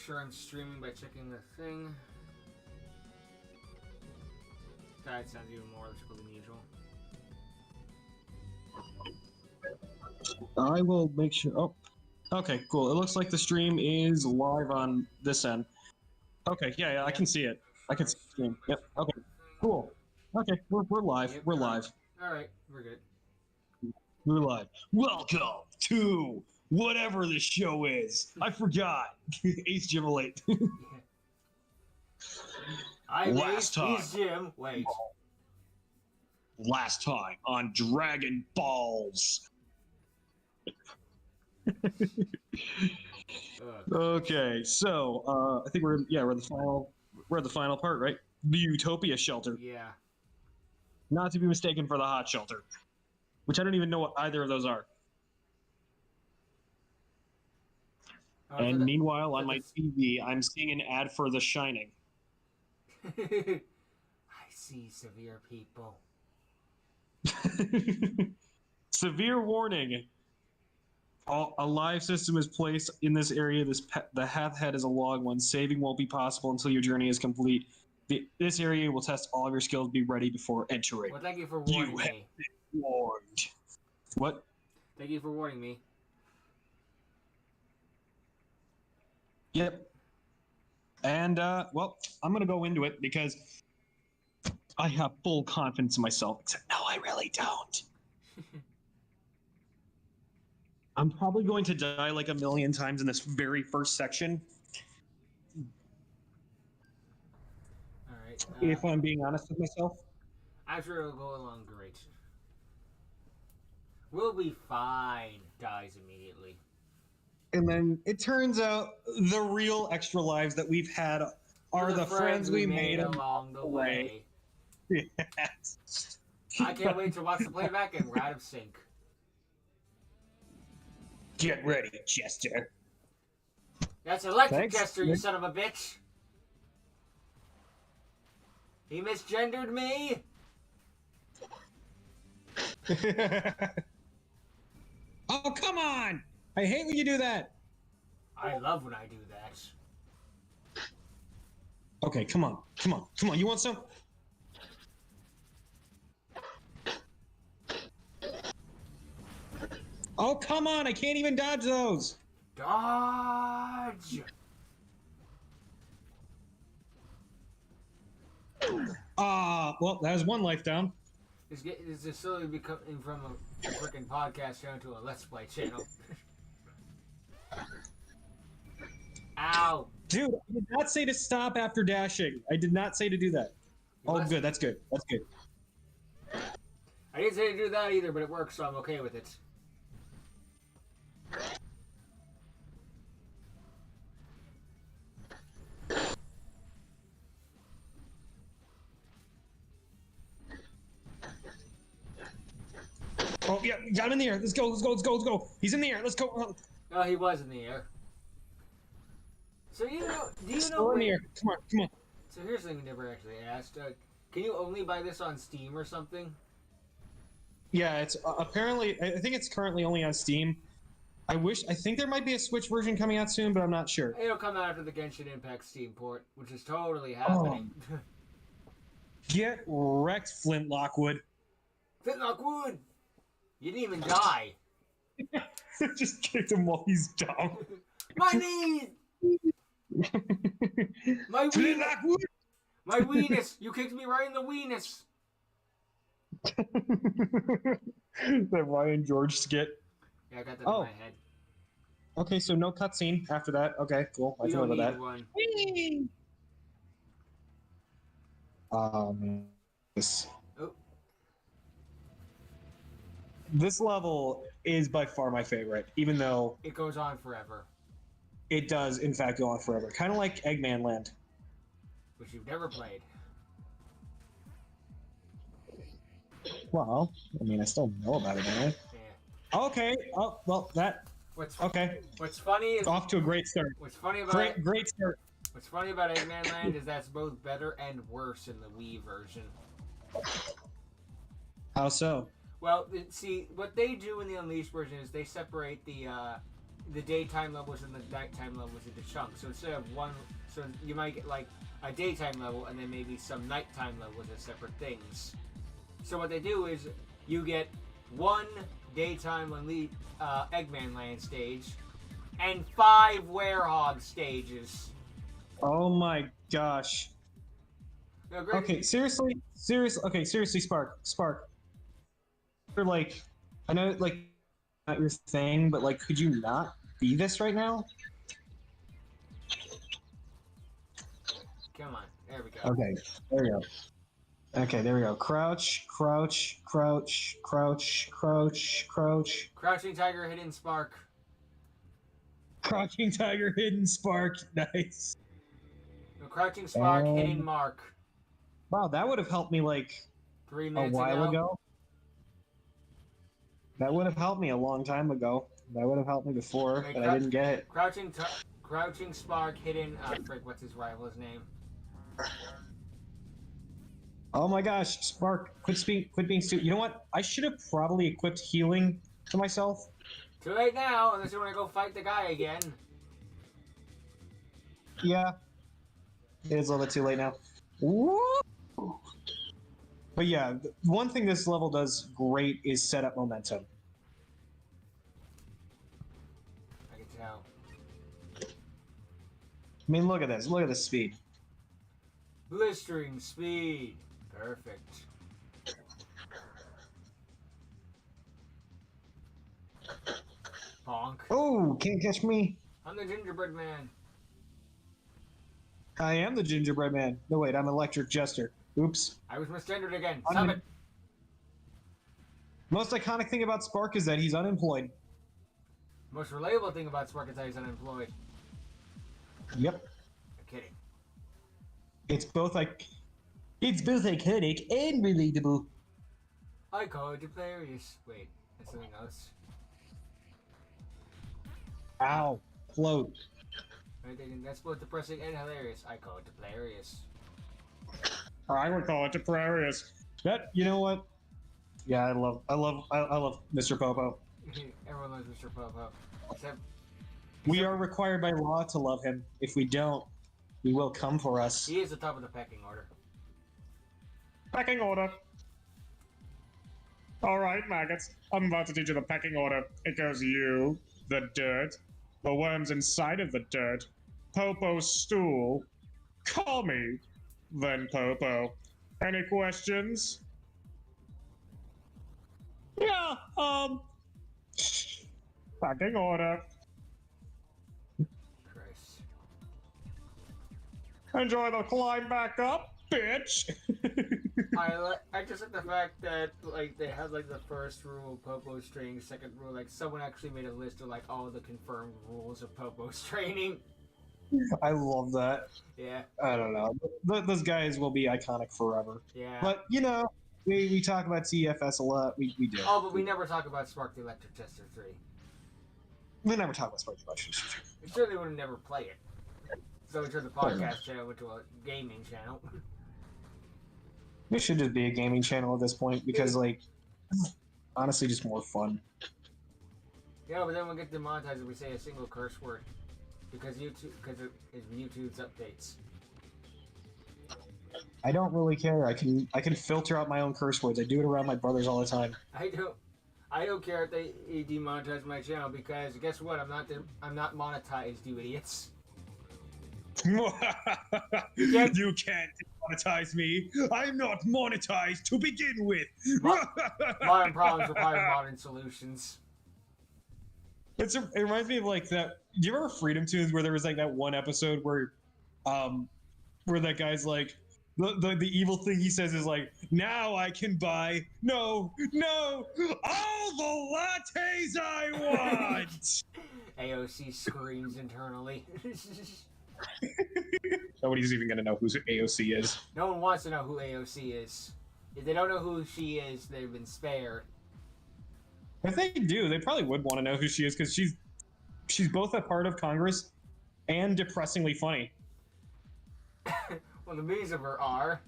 sure I'm streaming by checking the thing. That sounds even more electrical than usual. I will make sure. Oh, okay, cool. It looks like the stream is live on this end. Okay, yeah, I can see it. I can see the stream. Yep. Okay, cool. Okay, we're live. Yep, we're live. Alright, we're good. We're live. Welcome to whatever this show is. I forgot. AceJimL8. Last time. He's Jim. Wait. Last time on Dragon Balls. Okay, so I think we're at the final part, right? The Utopia shelter. Yeah. Not to be mistaken for the hot shelter, which I don't even know what either of those are. And meanwhile, on my TV, I'm seeing an ad for The Shining. I see severe people. Severe warning. A live system is placed in this area. The path head is a log one. Saving won't be possible until your journey is complete. This area will test all of your skills. Be ready before entering. Well, thank you for warning me. You have been warned. What? Thank you for warning me. Yep. And, well, I'm going to go into it because I have full confidence in myself. Except, no, I really don't. I'm probably going to die like a million times in this very first section. Alright. If I'm being honest with myself. I'm sure it'll go along great. We'll be fine. Dies immediately. And then it turns out the real extra lives that we've had are the friends we made along the way. Yes. I can't wait to watch the playback and we're out of sync. Get ready, Jester. That's electric Thanks. Jester, you son of a bitch. He misgendered me. Oh, come on! I hate when you do that. I love when I do that. Okay, come on. You want some? Oh, come on! I can't even dodge those! Dodge! Well, that was one life down. This is slowly becoming from a freaking podcast channel to a Let's Play channel. Ow! Dude, I did not say to stop after dashing. I did not say to do that. Oh, good. That's good. That's good. I didn't say to do that either, but it works, so I'm okay with it. Oh, yeah, got him in the air. Let's go. He's in the air. Let's go. Oh, he was in the air. So do you know? In the air. Come on. So here's something we never actually asked. Can you only buy this on Steam or something? Yeah, it's apparently. I think it's currently only on Steam. I think there might be a Switch version coming out soon, but I'm not sure. It'll come out after the Genshin Impact Steam port, which is totally happening. Oh. Get wrecked, Flint Lockwood. Flint Lockwood! You didn't even die. Just kicked him while he's down. My knees! My Flint weenus! Lockwood! My weenus! You kicked me right in the weenus! That Ryan George skit. Yeah, I got that in my head. Okay, so no cutscene after that. Okay, cool. I feel about that. One. This. Oh. This level is by far my favorite, even though it goes on forever. It does, in fact, go on forever. Kind of like Eggman Land. Which you've never played. Well, I mean, I still know about it, don't I? Yeah. Okay. Oh, well, that... What's funny is... Off to a great start. What's funny about... Great start. What's funny about Eggman Land is that's both better and worse in the Wii version. How so? Well, see, what they do in the Unleashed version is they separate the the daytime levels and the nighttime levels into chunks. So instead of one, so you might get like a daytime level and then maybe some nighttime levels as separate things. So what they do is you get one daytime elite Eggman Land stage and 5 Werehog stages. Oh my gosh. No, great. Okay, seriously, Spark. You're like, I know, like, not your thing, but like, could you not be this right now? Come on, there we go. Okay, there we go. Okay, there we go. Crouch. Crouching Tiger, Hidden Spark. Crouching Tiger, Hidden Spark. Nice. No, Crouching Spark, Hidden Mark. Wow, that would have helped me like 3 a minutes while ago. That would have helped me a long time ago. That would have helped me before, Wait, but I didn't get it. Crouching Spark, Hidden. Frick, what's his rival's name? Oh my gosh, Spark, quit being stupid. You know what? I should have probably equipped healing to myself. Too late now, unless you want to go fight the guy again. Yeah. It is a little bit too late now. Woo! But yeah, one thing this level does great is set up momentum. I can tell. I mean, look at this. Look at this speed. Blistering speed. Perfect. Bonk. Oh, can't catch me. I'm the gingerbread man. I am the gingerbread man. No, wait, I'm Electric Jester. Oops. I was misgendered again. Stop it. Most iconic thing about Spark is that he's unemployed. Most relatable thing about Spark is that he's unemployed. Yep. I'm kidding. It's both iconic and relatable. I call it hilarious. Wait, that's something else. Ow. Float. That's both depressing and hilarious. I call it hilarious. I would call it hilarious. That, you know what? Yeah, I love Mr. Popo. Everyone loves Mr. Popo. Except We are required by law to love him. If we don't, he will come for us. he is the top of the pecking order. Pecking order. All right, maggots. I'm about to teach you the pecking order. It goes you, the dirt, the worms inside of the dirt, Popo's stool. Call me, then Popo. Any questions? Yeah, pecking order. Christ. Enjoy the climb back up, bitch. I just like the fact that like they had like the first rule of Popo's training, second rule, like someone actually made a list of like all the confirmed rules of Popo's training. I love that. Yeah. I don't know. Those guys will be iconic forever. Yeah. But, you know, we talk about CFS a lot. We do. Oh, but we never talk about Spark the Electric Tester 3. We never talk about Spark the Electric Tester 3. We certainly would never play it. So we turned the podcast channel into a gaming channel. It should just be a gaming channel at this point because, like, honestly, just more fun. Yeah, but then we'll get demonetized if we say a single curse word. Because YouTube's updates. I don't really care. I can filter out my own curse words. I do it around my brothers all the time. I don't care if they demonetize my channel because guess what? I'm not monetized, you idiots. You can't demonetize me. I'm not monetized to begin with. Modern problems require modern solutions. It reminds me of like that. Do you remember Freedom Tunes where there was like that one episode where that guy's like the evil thing he says is like, now I can buy all the lattes I want. AOC screams internally. Nobody's even gonna know who AOC is. No one wants to know who AOC is. If they don't know who she is, they've been spared. If they do, they probably would want to know who she is because she's both a part of Congress and depressingly funny. Well, the meanings of her are.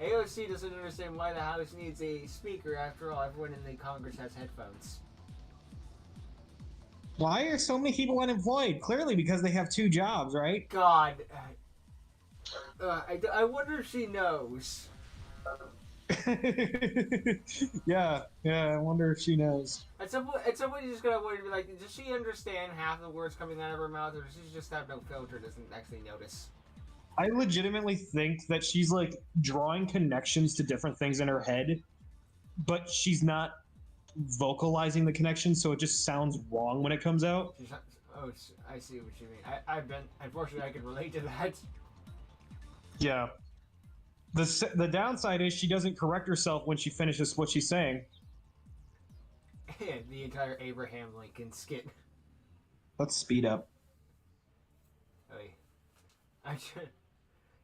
AOC doesn't understand why the House needs a speaker. After all, everyone in the Congress has headphones. Why are so many people unemployed? Clearly because they have 2 jobs, right? God. I wonder if she knows. yeah, I wonder if she knows. At some point, you just gotta wonder, be like, does she understand half the words coming out of her mouth, or does she just have no filter, doesn't actually notice? I legitimately think that she's like drawing connections to different things in her head, but she's not vocalizing the connection, so it just sounds wrong when it comes out. Oh, I see what you mean. Unfortunately, I can relate to that. Yeah. The downside is she doesn't correct herself when she finishes what she's saying. The entire Abraham Lincoln skit. Let's speed up. Oh,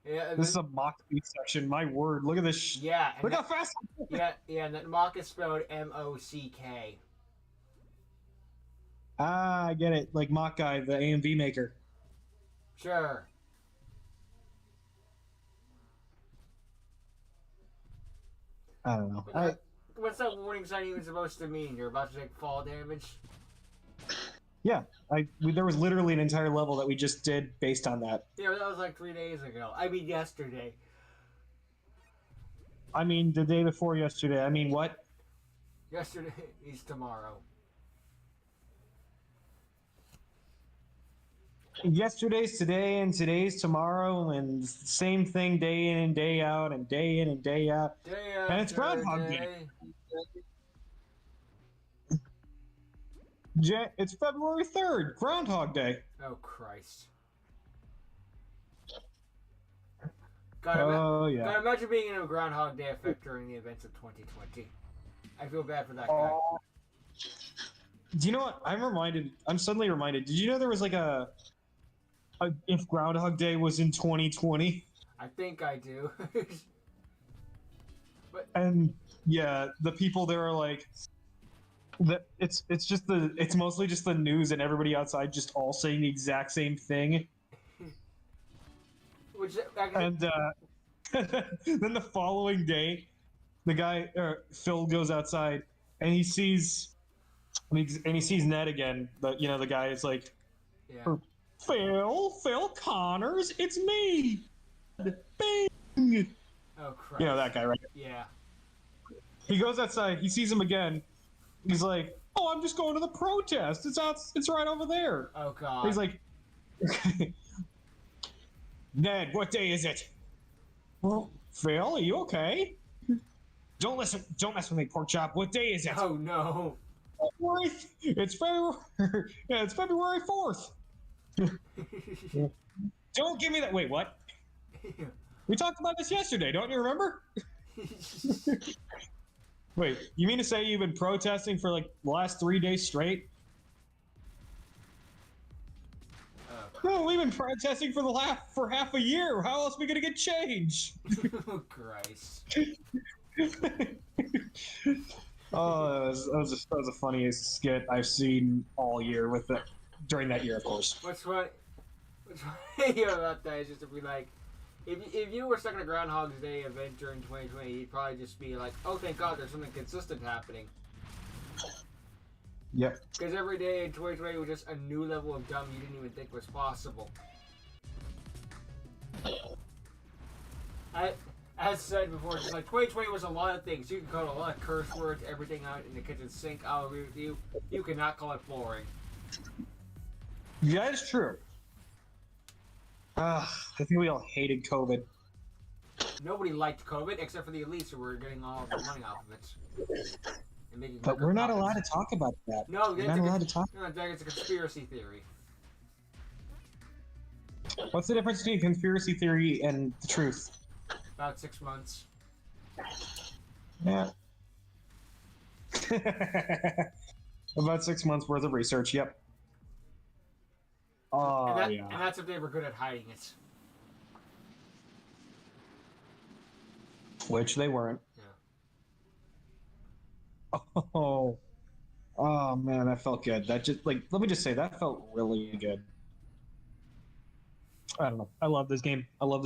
yeah, this is a mock speed section. My word, look at this. Yeah. Look how fast. Yeah, and that mock is spelled M-O-C-K. Ah, I get it. Like Mock Guy, the AMV maker. Sure. I don't know. What's that warning sign even supposed to mean? You're about to take fall damage? Yeah, there was literally an entire level that we just did based on that. Yeah, but that was like 3 days ago. I mean, yesterday. I mean, the day before yesterday. I mean, what? Yesterday is tomorrow. Yesterday's today, and today's tomorrow, and same thing day in and day out, and day in and day out. And it's Groundhog Day. It's February 3rd, Groundhog Day. Oh, Christ. Yeah. Gotta imagine being in a Groundhog Day effect during the events of 2020. I feel bad for that guy. Do you know what? I'm suddenly reminded. Did you know there was like a if Groundhog Day was in 2020? I think I do. But and yeah, the people there are like that. It's mostly just the news and everybody outside just all saying the exact same thing. Which and then the following day, the guy Phil goes outside and he sees Ned again. The guy is like, yeah. Phil Connors, it's me. Bing. Oh, Christ. You know that guy, right? Yeah. He goes outside. He sees him again. He's like, "Oh, I'm just going to the protest. It's right over there." Oh, God. He's like, "Ned, what day is it?" "Well, Phil, are you okay?" Don't mess with me, pork chop. What day is it?" Oh, no. It's February. Yeah, it's February 4th. Don't give me that. Wait, what? We talked about this yesterday. Don't you remember? Wait, you mean to say you've been protesting for like the last 3 days straight? No, we've been protesting for half a year. How else are we gonna get change? Oh, Christ. Oh, that was the funniest skit I've seen all year during that year, of course. What's funny about that is just to be like, if you were stuck in a Groundhog's Day event during 2020, you'd probably just be like, oh, thank God, there's something consistent happening. Yep. Because every day in 2020 was just a new level of dumb you didn't even think was possible. As said before, just like 2020 was a lot of things. You can call a lot of curse words, everything out in the kitchen sink. I'll agree with you. You cannot call it boring. Yeah, it's true. I think we all hated COVID. Nobody liked COVID except for the elites who were getting all of the money off of it. But we're not allowed to talk about that. No, we're not allowed to talk. No, it's a conspiracy theory. What's the difference between conspiracy theory and the truth? About 6 months. Yeah. About 6 months worth of research. Yep. Oh, yeah. And that's if they were good at hiding it. Which they weren't. Yeah. Oh man, that felt good. That just let me just say that felt really good. I don't know. I love this game. I can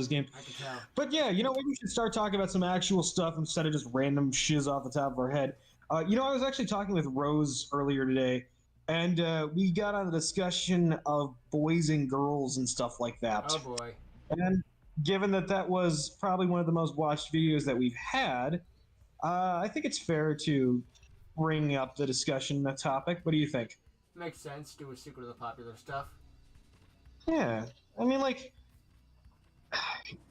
tell. But yeah, maybe we should start talking about some actual stuff instead of just random shiz off the top of our head. I was actually talking with Rose earlier today, And we got on a discussion of boys and girls and stuff like that. Oh boy. And given that that was probably one of the most watched videos that we've had, I think it's fair to bring up the discussion, the topic. What do you think? Makes sense. Do a sequel to the popular stuff. Yeah. I mean, like,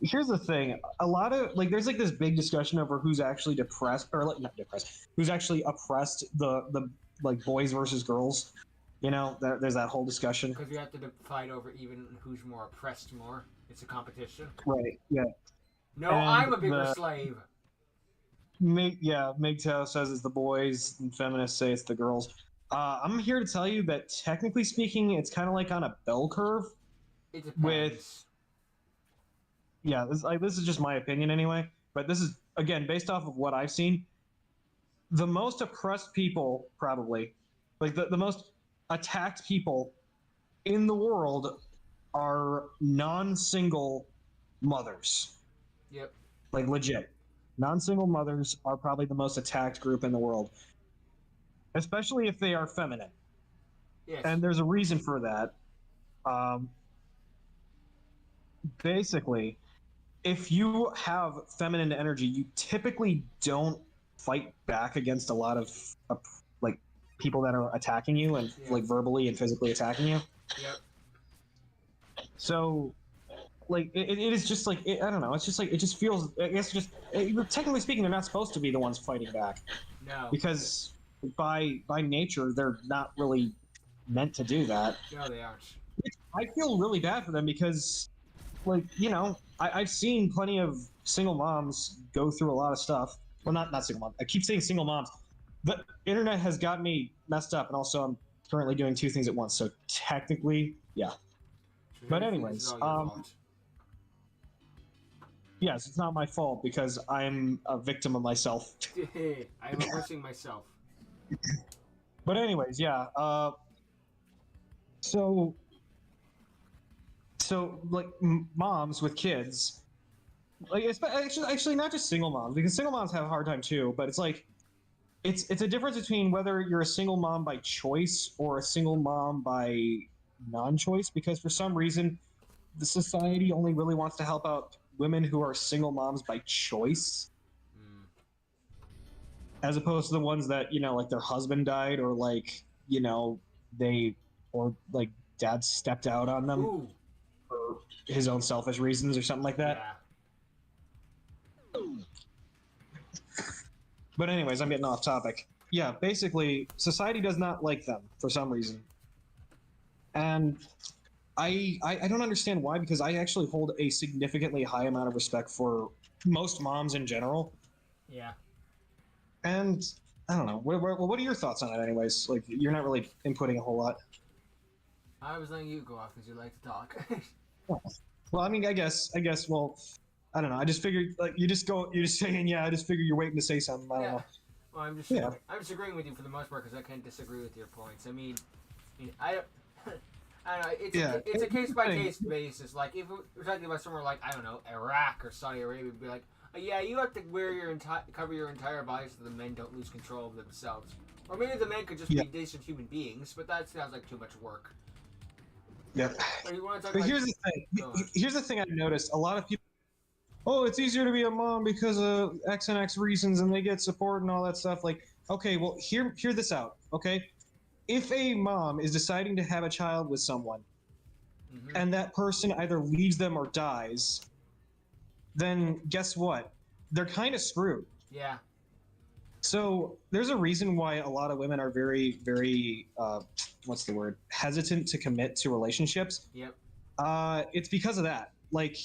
here's the thing. A lot of, like, there's, like, this big discussion over who's actually depressed, or, like, not depressed, who's actually oppressed the like, boys versus girls. You know, there's that whole discussion. Because you have to fight over even who's more oppressed more. It's a competition. Right, yeah. No, And I'm a bigger slave. MGTOW says it's the boys, and feminists say it's the girls. I'm here to tell you that technically speaking, it's kind of like on a bell curve. It depends. With this is just my opinion anyway, but this is again based off of what I've seen. The most oppressed people, probably, like the most attacked people in the world, are non-single mothers. Yep. Like legit. Non-single mothers are probably the most attacked group in the world, especially if they are feminine. Yes. And there's a reason for that. Basically, if you have feminine energy, you typically don't fight back against a lot of like people that are attacking you and like verbally and physically attacking you. Yep. So, like, it is just like I don't know. It's just like it just feels. I guess technically speaking, they're not supposed to be the ones fighting back. No. Because by nature, they're not really meant to do that. No, they aren't. I feel really bad for them because, like, you know, I've seen plenty of single moms go through a lot of stuff. Well, not single moms. I keep saying single moms. The internet has got me messed up, and also I'm currently doing two things at once. So technically, yeah. But anyways, yes, it's not my fault because I'm a victim of myself. I'm oppressing myself. But anyways, yeah. So like moms with kids, like actually not just single moms, because single moms have a hard time too. But it's like it's a difference between whether you're a single mom by choice or a single mom by non-choice, because for some reason the society only really wants to help out women who are single moms by choice, as opposed to the ones that, you know, like their husband died, or like, you know, or like dad stepped out on them. Ooh. For his own selfish reasons or something like that. Yeah. But anyways, I'm getting off topic. Yeah, basically, society does not like them for some reason. And I don't understand why, because I actually hold a significantly high amount of respect for most moms in general. Yeah. And I don't know. What are your thoughts on it anyways? Like, you're not really inputting a whole lot. I was letting you go off because you like to talk. Well, I mean, I guess, well, I don't know. I just figured, like, you're just saying, yeah, I just figured you're waiting to say something. I don't know. Well, I'm just agreeing with you for the most part because I can't disagree with your points. I mean, I don't know. It's a case by case basis. Like, if we're talking about somewhere like, I don't know, Iraq or Saudi Arabia, we'd be like, oh, yeah, you have to cover your entire body so the men don't lose control of themselves. Or maybe the men could just be decent human beings, but that sounds like too much work. Yeah. But here's the thing. Here's the thing I've noticed. A lot of people, oh, it's easier to be a mom because of X and X reasons, and they get support and all that stuff. Like, okay, well, hear this out, okay? If a mom is deciding to have a child with someone, and that person either leaves them or dies, then guess what? They're kind of screwed. Yeah. So there's a reason why a lot of women are very, very, what's the word? Hesitant to commit to relationships. Yep. It's because of that. Like,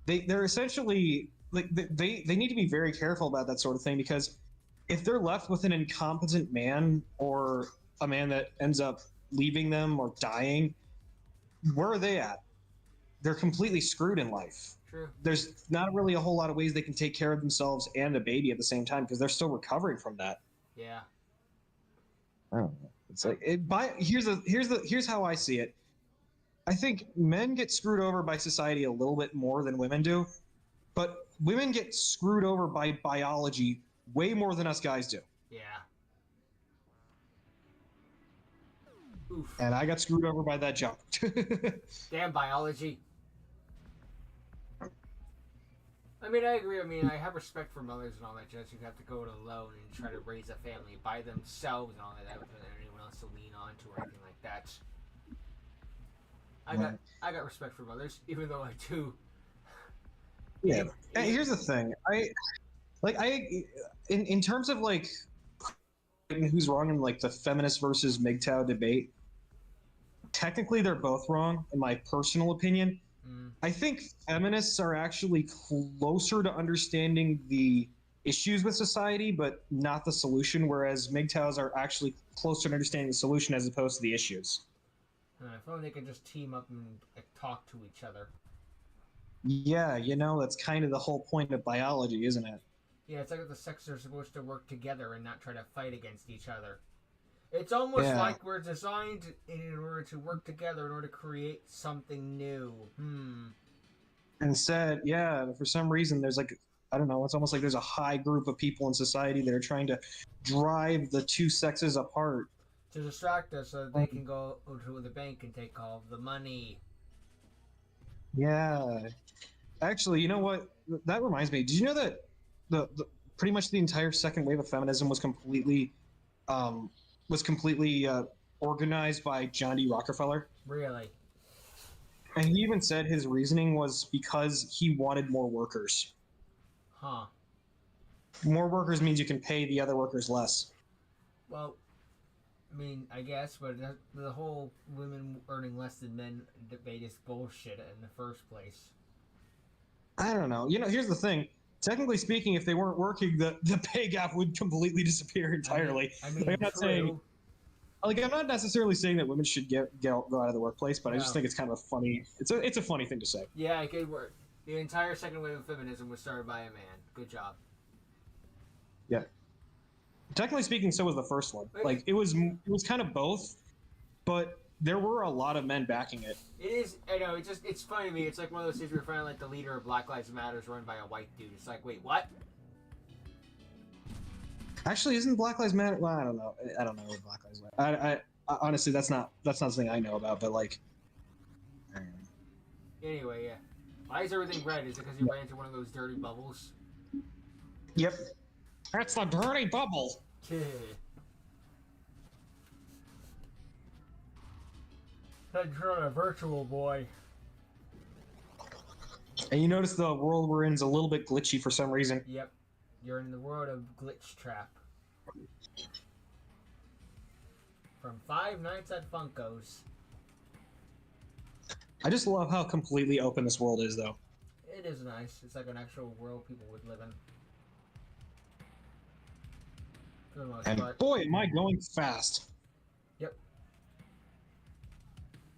they're essentially, like, they need to be very careful about that sort of thing, because if they're left with an incompetent man, or a man that ends up leaving them or dying, where are they at? They're completely screwed in life. True. There's not really a whole lot of ways they can take care of themselves and a baby at the same time, because they're still recovering from that. Yeah. I don't know. It's like here's how I see it. I think men get screwed over by society a little bit more than women do, but women get screwed over by biology way more than us guys do. Yeah. Oof. And I got screwed over by that jump. Damn biology. I mean, I agree. I mean, I have respect for mothers and all that jazz who have to go it alone and try to raise a family by themselves and all that without anyone else to lean on to or anything like that. I got respect for mothers, even though I do. Yeah. Hey, here's the thing. In terms of like who's wrong in like the feminist versus MGTOW debate, technically they're both wrong in my personal opinion. I think feminists are actually closer to understanding the issues with society, but not the solution, whereas MGTOWs are actually closer to understanding the solution as opposed to the issues. If only they could just team up and talk to each other. Yeah, that's kind of the whole point of biology, isn't it? Yeah, it's like the sexes are supposed to work together and not try to fight against each other. It's almost like we're designed in order to work together in order to create something new. Instead, for some reason, there's like, I don't know, it's almost like there's a high group of people in society that are trying to drive the two sexes apart. To distract us so that they can go to the bank and take all of the money. Yeah. Actually, you know what? That reminds me. Did you know that the pretty much the entire second wave of feminism was completely organized by John D. Rockefeller? Really? And he even said his reasoning was because he wanted more workers. Huh. More workers means you can pay the other workers less. Well, I mean, I guess, but the whole women earning less than men debate is bullshit in the first place. I don't know. Here's the thing. Technically speaking, if they weren't working, the pay gap would completely disappear entirely. I mean, I'm not saying, I'm not necessarily saying that women should go out of the workplace, but I just think it's kind of a funny. It's a funny thing to say. Yeah, good word. The entire second wave of feminism was started by a man. Good job. Yeah. Technically speaking, so was the first one. Like it was kind of both, but there were a lot of men backing it. It is. I know. It's funny to me. It's like one of those things where you're finding like the leader of Black Lives Matter is run by a white dude. It's like, wait, what? Actually, isn't Black Lives Matter? Well, I don't know. I don't know what Black Lives Matter. I honestly, that's not something I know about. But like, anyway, yeah. Why is everything red? Is it because you ran into one of those dirty bubbles? Yep. That's the dirty bubble. That's not a virtual boy. And you notice the world we're in is a little bit glitchy for some reason. Yep. You're in the world of Glitch Trap. From Five Nights at Funko's. I just love how completely open this world is, though. It is nice. It's like an actual world people would live in. For the most part. Boy, am I going fast. Yep.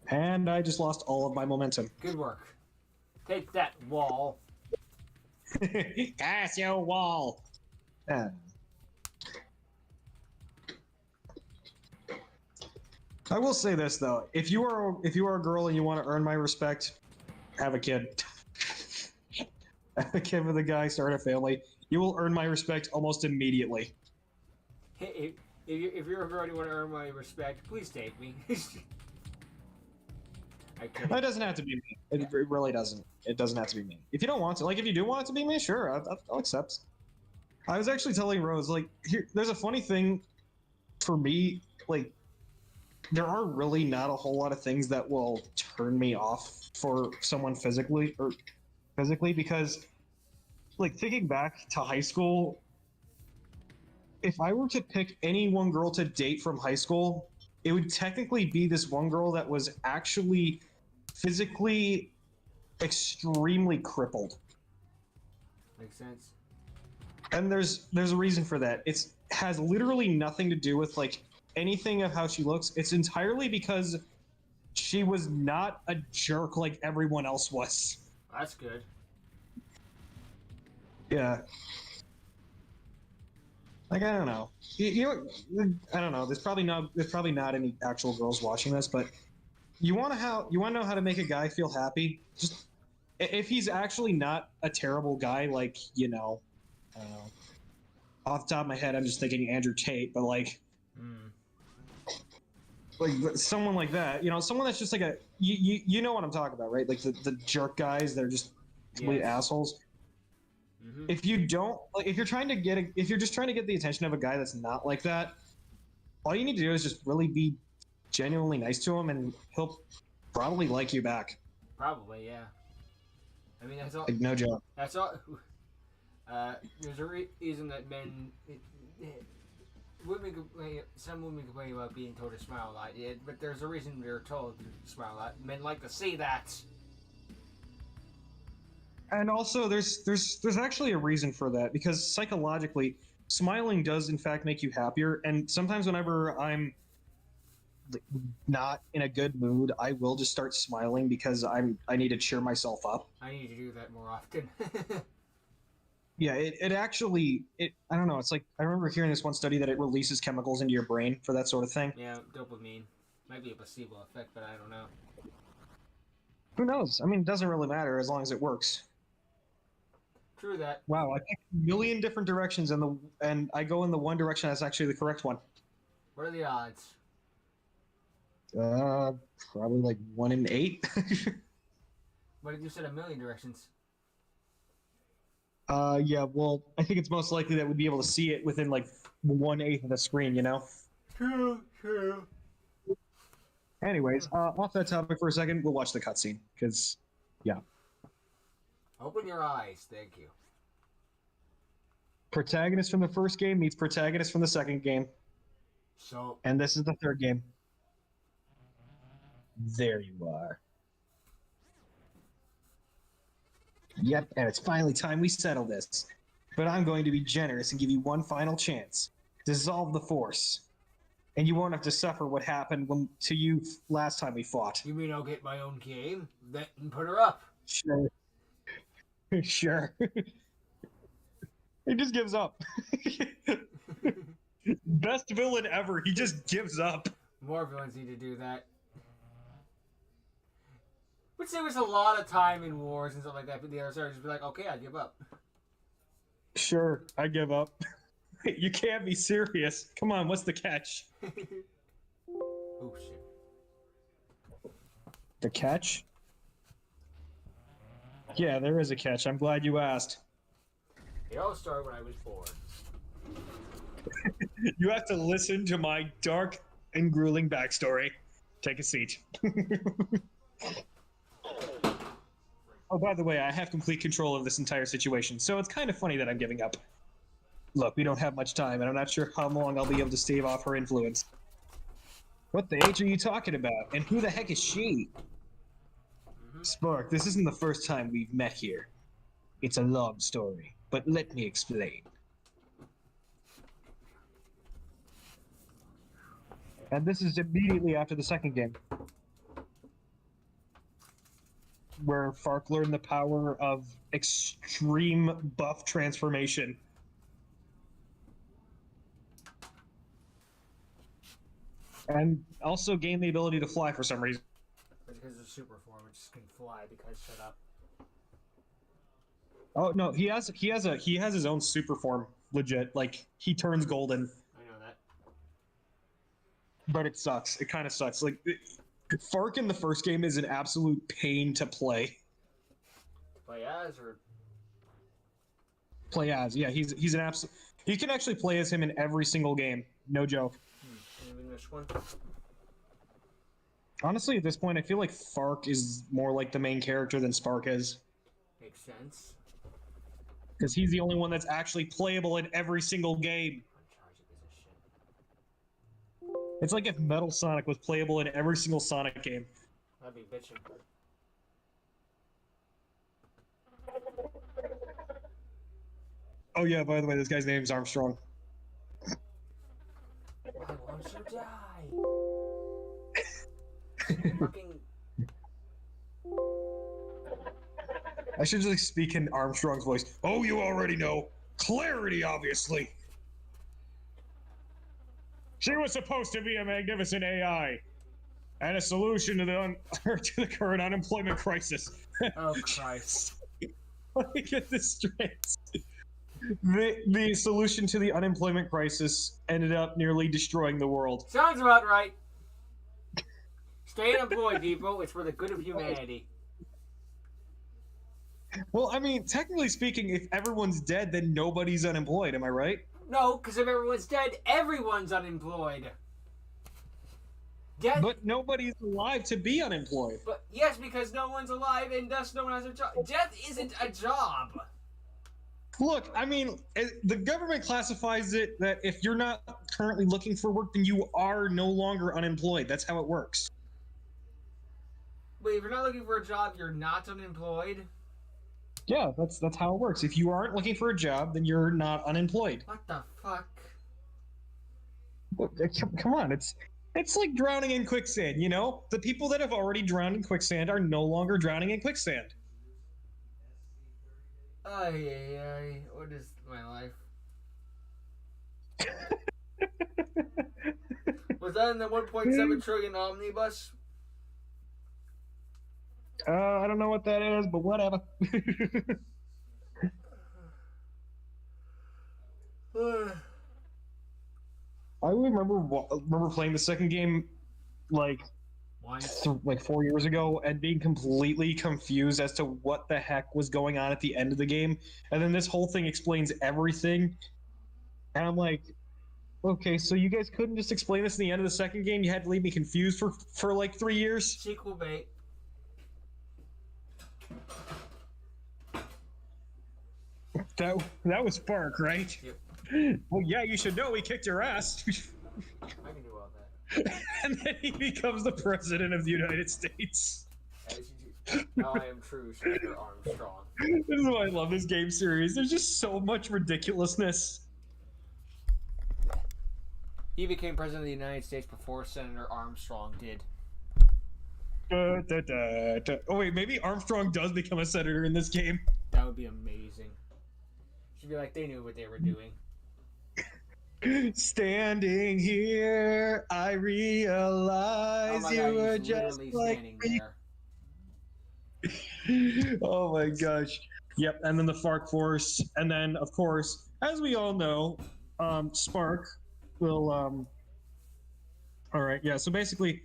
And I just lost all of my momentum. Good work. Take that, wall. Pass your wall. Yeah. I will say this though: if you are a girl and you want to earn my respect, have a kid. Have a kid with a guy, start a family. You will earn my respect almost immediately. Hey, if you're a girl and you want to earn my respect, please take me. It doesn't have to be me. It really doesn't. It doesn't have to be me. If you don't want to, like, if you do want it to be me, sure, I'll accept. I was actually telling Rose, like, there's a funny thing for me, like, there are really not a whole lot of things that will turn me off for someone physically because, like, thinking back to high school, if I were to pick any one girl to date from high school, it would technically be this one girl that was actually physically extremely crippled. Makes sense. And there's a reason for that. It has literally nothing to do with like anything of how she looks. It's entirely because she was not a jerk like everyone else was. That's good. Yeah. Like, I don't know. I don't know. There's probably not any actual girls watching this, but you want to know how to make a guy feel happy? Just if he's actually not a terrible guy, like, I don't know. Off the top of my head, I'm just thinking Andrew Tate, but like, like someone like that, someone that's just like you know what I'm talking about, right? Like the jerk guys that are just complete assholes. Mm-hmm. If you don't, like, if you're just trying to get the attention of a guy that's not like that, all you need to do is just really be genuinely nice to him, and he'll probably like you back. Probably, yeah. I mean, that's all. Like, no joke. That's all. There's a reason that some women complain about being told to smile a lot, but there's a reason they're told to smile a lot. Men like to see that. And also, there's actually a reason for that, because psychologically, smiling does in fact make you happier. And sometimes whenever I'm not in a good mood, I will just start smiling because I need to cheer myself up. I need to do that more often. Yeah, it actually I don't know. It's like, I remember hearing this one study that it releases chemicals into your brain for that sort of thing. Yeah, dopamine. Might be a placebo effect, but I don't know. Who knows? I mean, it doesn't really matter as long as it works. True that. Wow, I picked a million different directions, and I go in the one direction that's actually the correct one. What are the odds? Probably like 1 in 8. What if you said a million directions? Yeah, well, I think it's most likely that we'd be able to see it within like 1/8 of the screen, True. Anyways, off that topic for a second, we'll watch the cutscene, because, yeah. Open your eyes, thank you. Protagonist from the first game meets protagonist from the second game. So. And this is the third game. There you are. Yep, and it's finally time we settle this. But I'm going to be generous and give you one final chance. Dissolve the Force. And you won't have to suffer what happened to you last time we fought. You mean I'll get my own game? Then put her up. Sure. Sure. He just gives up. Best villain ever. He just gives up. More villains need to do that. Which there was a lot of time in wars and stuff like that, but the other side would just be like, okay, I give up. Sure, I give up. You can't be serious. Come on, what's the catch? Oh, shit. The catch? Yeah, there is a catch. I'm glad you asked. It all started when I was born. You have to listen to my dark and grueling backstory. Take a seat. Oh, by the way, I have complete control of this entire situation, so it's kind of funny that I'm giving up. Look, we don't have much time, and I'm not sure how long I'll be able to stave off her influence. What the H are you talking about? And who the heck is she? Spark, this isn't the first time we've met here. It's a long story, but let me explain. And this is immediately after the second game, where Fark learned the power of extreme buff transformation. And also gained the ability to fly for some reason. Because of super form, it just can fly because shut up. Oh no, he has his own super form, legit. Like, he turns golden. I know that. But it sucks. It kind of sucks. Like, Fark in the first game is an absolute pain to play. Play as or play as? Yeah, he's an absolute. You can actually play as him in every single game. No joke. Even this one. Honestly, at this point, I feel like Fark is more like the main character than Spark is. Makes sense. Because he's the only one that's actually playable in every single game. It's like if Metal Sonic was playable in every single Sonic game. That'd be bitchin'. Oh yeah, by the way, this guy's name's Armstrong. Why won't you die? Fucking... I should just speak in Armstrong's voice. Oh, you already know. Clarity, obviously. She was supposed to be a magnificent AI and a solution to the current unemployment crisis. Oh, Christ. Let me get this straight. The solution to the unemployment crisis ended up nearly destroying the world. Sounds about right. Stay unemployed, people. It's for the good of humanity. Well, I mean, technically speaking, if everyone's dead, then nobody's unemployed. Am I right? No, because if everyone's dead, everyone's unemployed. Death, But nobody's alive to be unemployed. but yes, because no one's alive and thus no one has a job. Death isn't a job. Look, I mean, the government classifies it that if you're not currently looking for work, then you are no longer unemployed. That's how it works. Wait, if you're not looking for a job, you're not unemployed? Yeah, that's how it works. If you aren't looking for a job, then you're not unemployed. What the fuck? Come on, it's like drowning in quicksand, you know? The people that have already drowned in quicksand are no longer drowning in quicksand. Ay, what is my life? Was that in the 1.7 trillion omnibus? I don't know what that is, but whatever. I remember playing the second game like 4 years ago and being completely confused as to what the heck was going on at the end of the game. And then this whole thing explains everything. And I'm like, okay, so you guys couldn't just explain this in the end of the second game? You had to leave me confused for like 3 years? Sequel bait. That was Spark, right? Yep. Well, yeah, you should know he kicked your ass. I can do all that. And then he becomes the president of the United States. As you do. Now I am true Senator Armstrong. This is why I love this game series. There's just so much ridiculousness. He became president of the United States before Senator Armstrong did. Oh wait, maybe Armstrong does become a senator in this game. That would be amazing. Should be like they knew what they were doing. Standing here, I realize you were just like me. Oh my gosh. Yep, and then the Fark Force, and then of course, as we all know, Spark will all right, yeah, so basically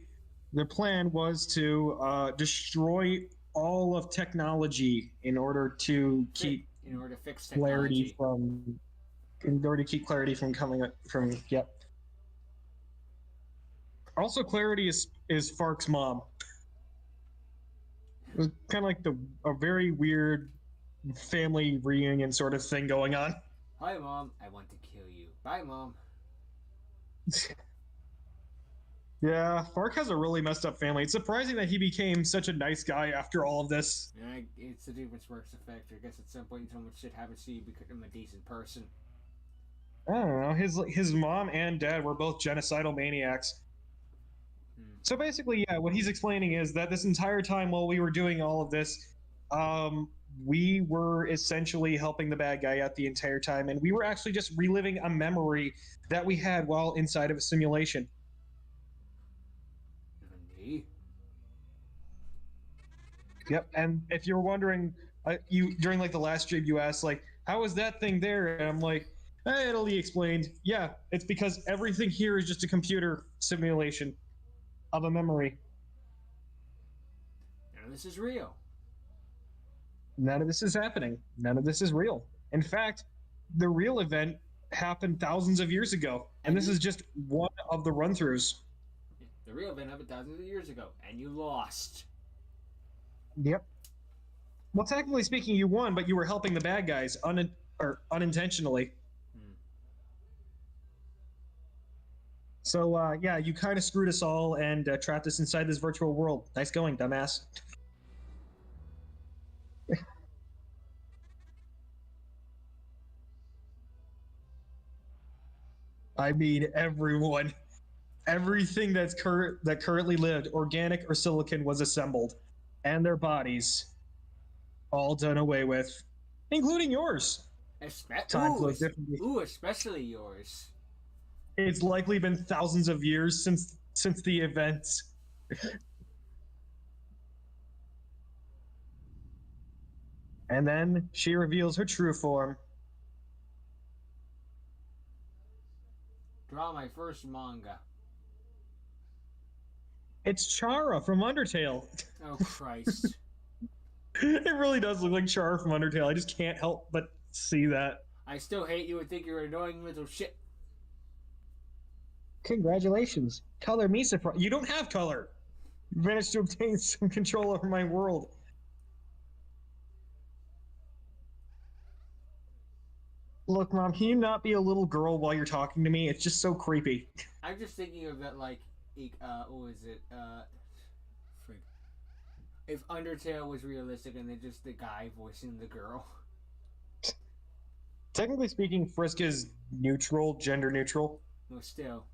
the plan was to destroy all of technology in order to keep fix technology. in order to keep clarity from coming up from yep. Also, Clarity is Fark's mom. It was kind of like a very weird family reunion sort of thing going on. Hi, Mom. I want to kill you. Bye, Mom. Yeah, Fark has a really messed up family. It's surprising that he became such a nice guy after all of this. Yeah, it's the difference works effect. I guess at some point so much shit happens to you become a decent person. I don't know. His mom and dad were both genocidal maniacs. So basically, yeah, what he's explaining is that this entire time while we were doing all of this, we were essentially helping the bad guy out the entire time, and we were actually just reliving a memory that we had while inside of a simulation. Yep, and if you're wondering, you during like the last stream, you asked like, "How was that thing there?" And I'm like, Italy explained. Yeah, it's because everything here is just a computer simulation of a memory. None of this is real. None of this is happening. None of this is real. In fact, the real event happened thousands of years ago, and this is just one of the run-throughs. The real event happened thousands of years ago, and you lost. Yep. Well, technically speaking, you won, but you were helping the bad guys unintentionally. So, yeah, you kind of screwed us all and trapped us inside this virtual world. Nice going, dumbass. I mean, everyone. Everything that currently lived, organic or silicon, was assembled. And their bodies, all done away with, including yours. Especially yours. It's likely been thousands of years since the events. And then she reveals her true form. Draw my first manga. It's Chara from Undertale. Oh, Christ. It really does look like Chara from Undertale. I just can't help but see that. I still hate you and think you're an annoying little shit. Congratulations. Color me surprised. You don't have color. You managed to obtain some control over my world. Look, Mom, can you not be a little girl while you're talking to me? It's just so creepy. I'm just thinking of that, like, what was it? Frig. If Undertale was realistic and then just the guy voicing the girl. Technically speaking, Frisk is neutral, gender neutral. No, still.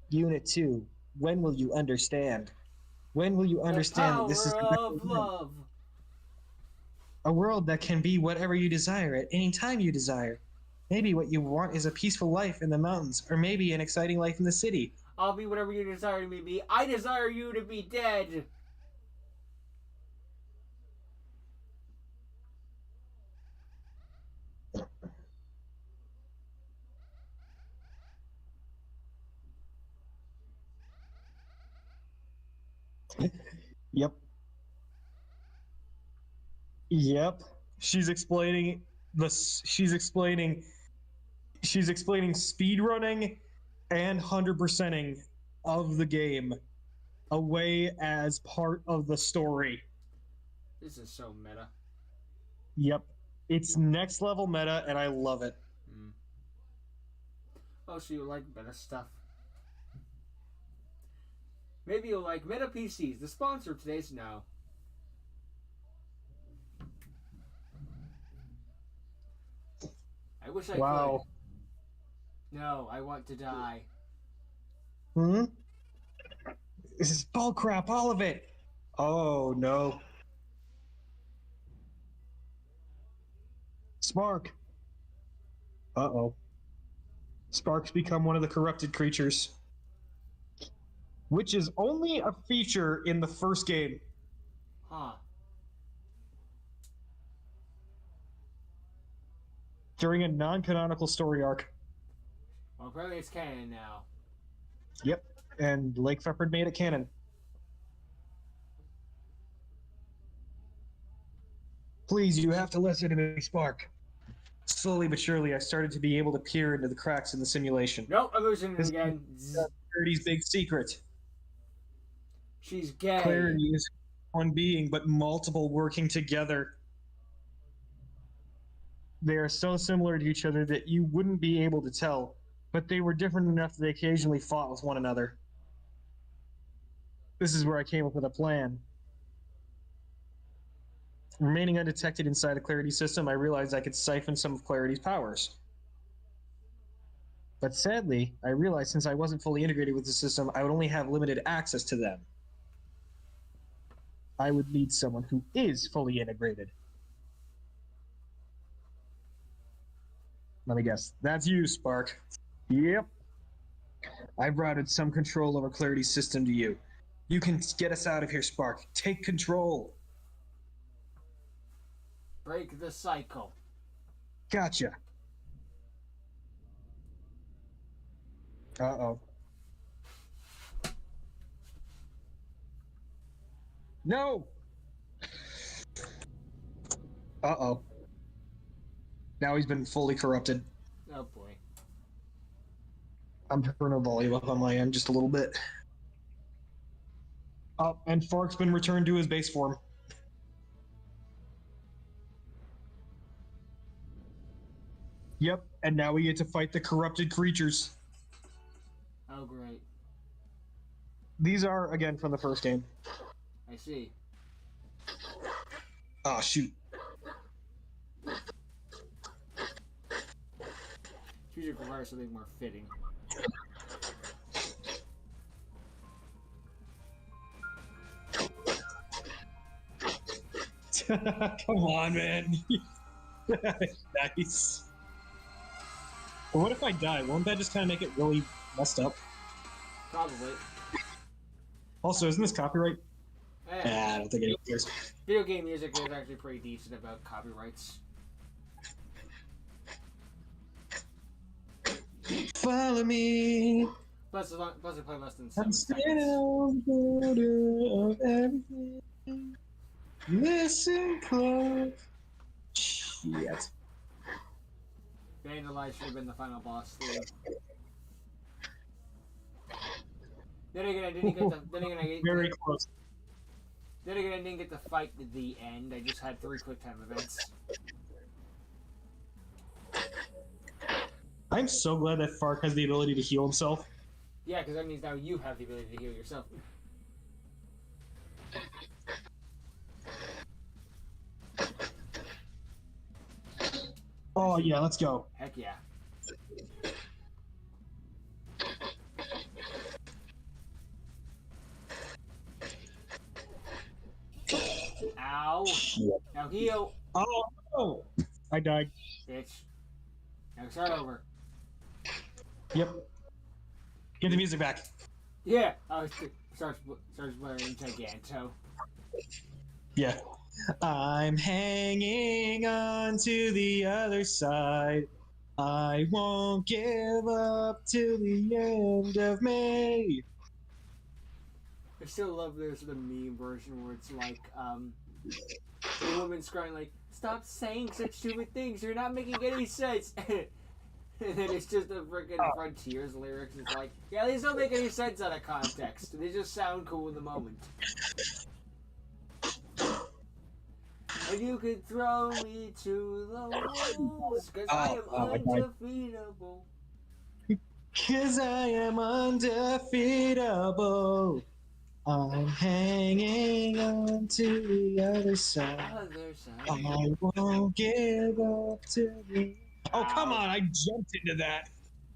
Unit 2. When will you understand? When will you understand that this is the power of love? A world that can be whatever you desire at any time you desire. Maybe what you want is a peaceful life in the mountains, or maybe an exciting life in the city. I'll be whatever you desire me to be. I desire you to be dead. Yep. Yep. She's explaining speed running and 100%ing of the game away as part of the story. This is so meta. Yep. It's next level meta and I love it. Oh, so you like meta stuff. Maybe you'll like Meta PCs, the sponsor of today's Now. I wish I could. No, I want to die. This is bullcrap, all of it. Oh, no. Spark. Uh-oh. Spark's become one of the corrupted creatures. Which is only a feature in the first game. Huh. During a non-canonical story arc. Well, apparently it's canon now. Yep, and Lake Feppard made it canon. Please, you have to listen to me, Spark. Slowly but surely, I started to be able to peer into the cracks in the simulation. Nope, I'm losing it again. Clarity's big secret. She's gay. Clarity is one being, but multiple working together. They are so similar to each other that you wouldn't be able to tell, but they were different enough that they occasionally fought with one another. This is where I came up with a plan. Remaining undetected inside a Clarity system, I realized I could siphon some of Clarity's powers. But sadly, I realized since I wasn't fully integrated with the system, I would only have limited access to them. I would need someone who is fully integrated. Let me guess. That's you, Spark. Yep. I've routed some control over Clarity's system to you. You can get us out of here, Spark. Take control. Break the cycle. Gotcha. Uh-oh. No! Uh-oh. Now he's been fully corrupted. Oh boy. I'm turning the volume up on my end just a little bit. Oh, and Fark's been returned to his base form. Yep, and now we get to fight the corrupted creatures. Oh great. These are, again, from the first game. I see. Oh, shoot. Choose require something more fitting. Come on, man. Nice. But what if I die? Won't that just kind of make it really messed up? Probably. Also, isn't this copyright? I don't think anyone cares. Video game music is actually pretty decent about copyrights. Follow me. Plus I play less than I'm 7 standing seconds. on the border of everything. Listen close. Shit. Vandalize should have been the final boss theme. Then again, I didn't get the. Very close. Then again, I didn't get to fight to the end. I just had 3 quick time events. I'm so glad that Fark has the ability to heal himself. Yeah, because that means now you have the ability to heal yourself. Oh yeah, let's go. Heck yeah. Ow. Now heal. Oh no! I died. Bitch. Now start over. Yep. Get the music back. Yeah. Oh, starts blaring Giganto. Yeah. I'm hanging on to the other side. I won't give up till the end of May. I still love this the meme version where it's like the woman's crying like, "Stop saying such stupid things. You're not making any sense." And then it's just the freaking Frontiers lyrics. It's like, yeah, these don't make any sense out of context. They just sound cool in the moment. And you can throw me to the wolves, cause I am undefeatable. Cause I am undefeatable. I'm hanging on to the other side. I won't give up till the... Oh, come on, I jumped into that.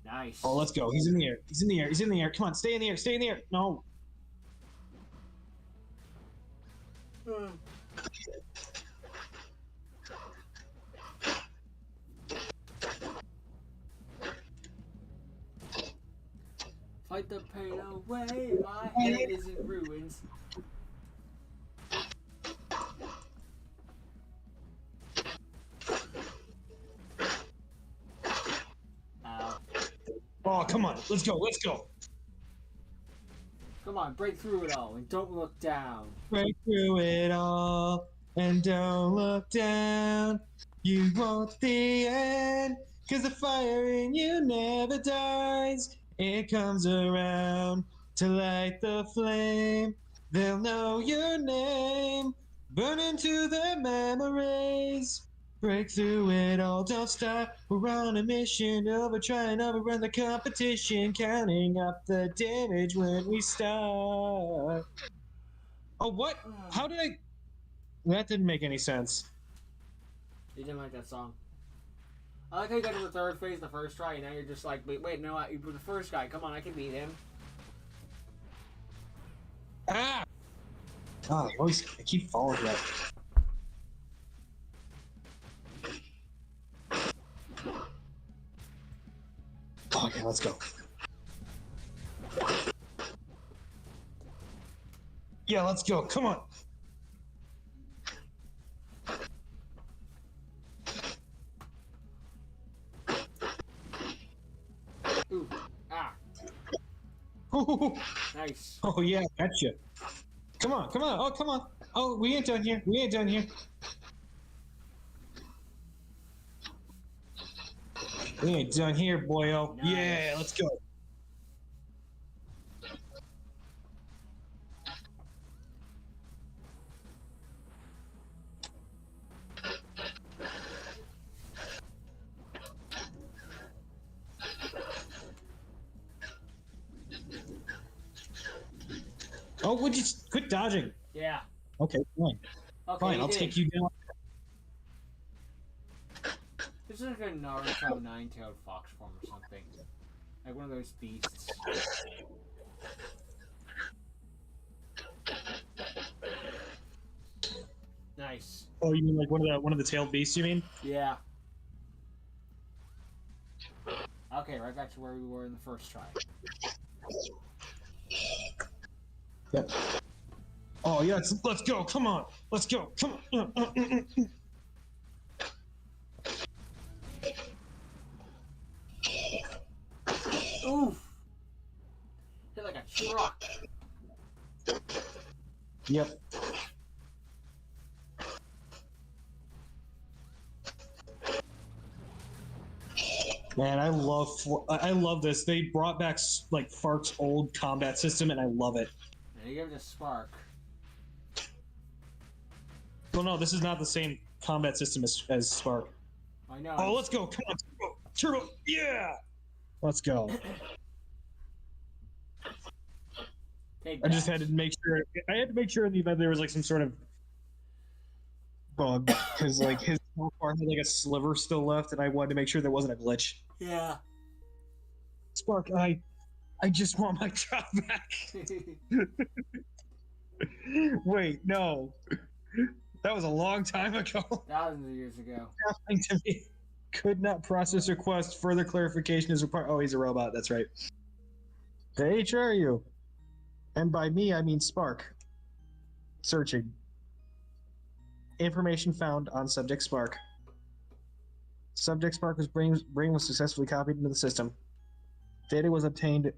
Nice. Oh, let's go. He's in the air. He's in the air. He's in the air. Come on, stay in the air. Stay in the air. No. Fight the pain away. My head is in ruins. Oh, come on. Let's go. Let's go. Come on, break through it all and don't look down. Break through it all and don't look down. You want the end, cause the fire in you never dies. It comes around to light the flame. They'll know your name. Burn into their memories. Break through it all, don't stop. We're on a mission over trying to overrun the competition. Counting up the damage when we start. Oh, what? How did I... That didn't make any sense. You didn't like that song. I like how you got to the third phase the first try, and now you're just like, wait, no, you were the first guy. Come on, I can beat him. Ah! Oh, I keep falling that. Oh, yeah, let's go. Yeah, let's go. Come on. Ooh. Ah. Ooh. Nice. Oh, yeah, gotcha. Come on, come on. Oh, come on. Oh, we ain't done here. We ain't done here. We ain't done here, boyo. Nice. Yeah, let's go. Oh, would you quit dodging? Yeah. Okay, fine. Okay, Fine, I'll take you down. This is like a Naruto nine-tailed fox form or something. Like one of those beasts. Nice. Oh, you mean like one of the tailed beasts? You mean? Yeah. Okay, right back to where we were in the first try. Yep. Oh yeah, let's go. Come on, let's go. Come on. Oof. Yep. Man, I love this. They brought back like Fark's old combat system, and I love it. And you give it to Spark. Well, no, this is not the same combat system as Spark. I know. Oh, let's go! Come on, Turbo! Yeah, let's go. I just had to make sure. I had to make sure in the event there was like some sort of bug, because like his car had like a sliver still left, and I wanted to make sure there wasn't a glitch. Yeah. Spark, I just want my job back. Wait, no. That was a long time ago. Thousands of years ago. Nothing to me. Could not process request. Further clarification is required. Oh, he's a robot. That's right. The H are you? And by me, I mean Spark. Searching. Information found on subject Spark. Subject Spark brain was successfully copied into the system. Data was obtained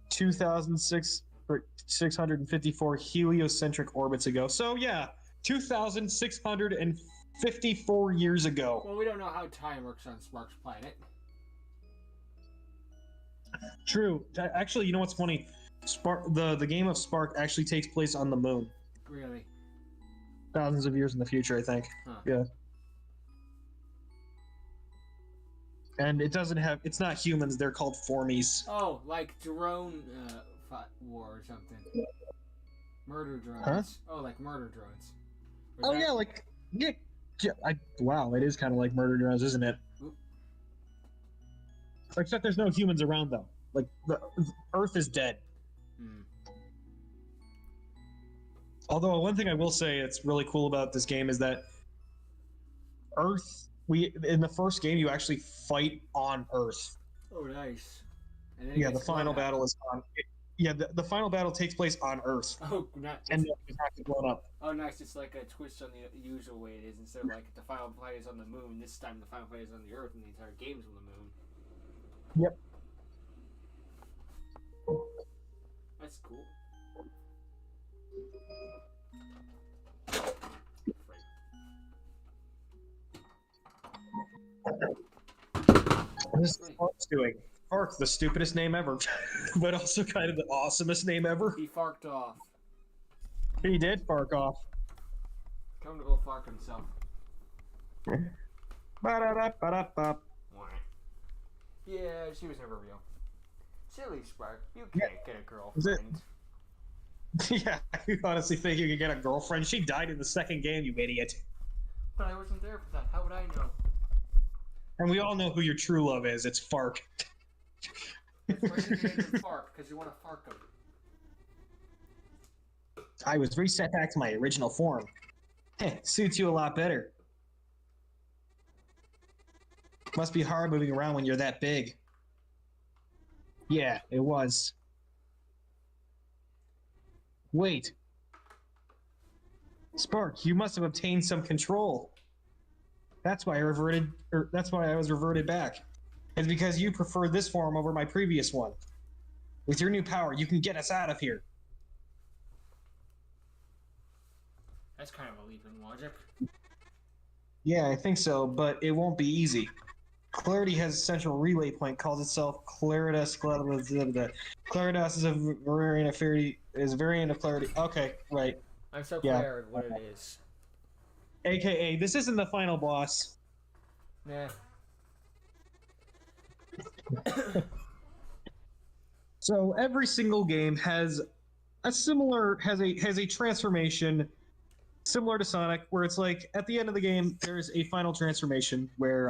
2,654 heliocentric orbits ago. So yeah, 2,654 years ago. Well, we don't know how time works on Spark's planet. True. Actually, you know what's funny? The game of Spark actually takes place on the moon. Really? Thousands of years in the future, I think. Huh. Yeah. And it's not humans, they're called formies. Oh, like drone war or something. Murder drones. Huh? Oh, like murder drones. Wow, it is kind of like murder drones, isn't it? Oop. Except there's no humans around, though. Like, the Earth is dead. Although, one thing I will say that's really cool about this game is that in the first game, you actually fight on Earth. Oh, nice. And then The final battle is on. The final battle takes place on Earth. Oh, nice. And it's not blown up. Oh, nice. It's like a twist on the usual way it is. Instead of like the final fight is on the moon, this time the final fight is on the Earth, and the entire game's on the moon. Yep. That's cool. What is Fark's doing? Fark, the stupidest name ever, but also kind of the awesomest name ever. He farked off. He did fark off. Come to go fark himself. Ba-da-da-ba-da-ba. Yeah, she was never real. Silly Spark, you can't get a Is it- girlfriend. Yeah, you honestly think you could get a girlfriend? She died in the second game, you idiot. But I wasn't there for that. How would I know? And we all know who your true love is. It's Fark. That's why you named him Fark, because you want to fark him. I was reset back to my original form. Suits you a lot better. Must be hard moving around when you're that big. Yeah, it was. Wait. Spark, you must have obtained some control. That's why I was reverted back. It's because you preferred this form over my previous one. With your new power, you can get us out of here. That's kind of a leap in logic. Yeah, I think so, but it won't be easy. Clarity has a central relay point, calls itself Claritas. Claritas is a variant of Clarity. Okay, right. I'm so clear of what it is. AKA, this isn't the final boss. Nah. So every single game has a transformation similar to Sonic, where it's like at the end of the game there's a final transformation where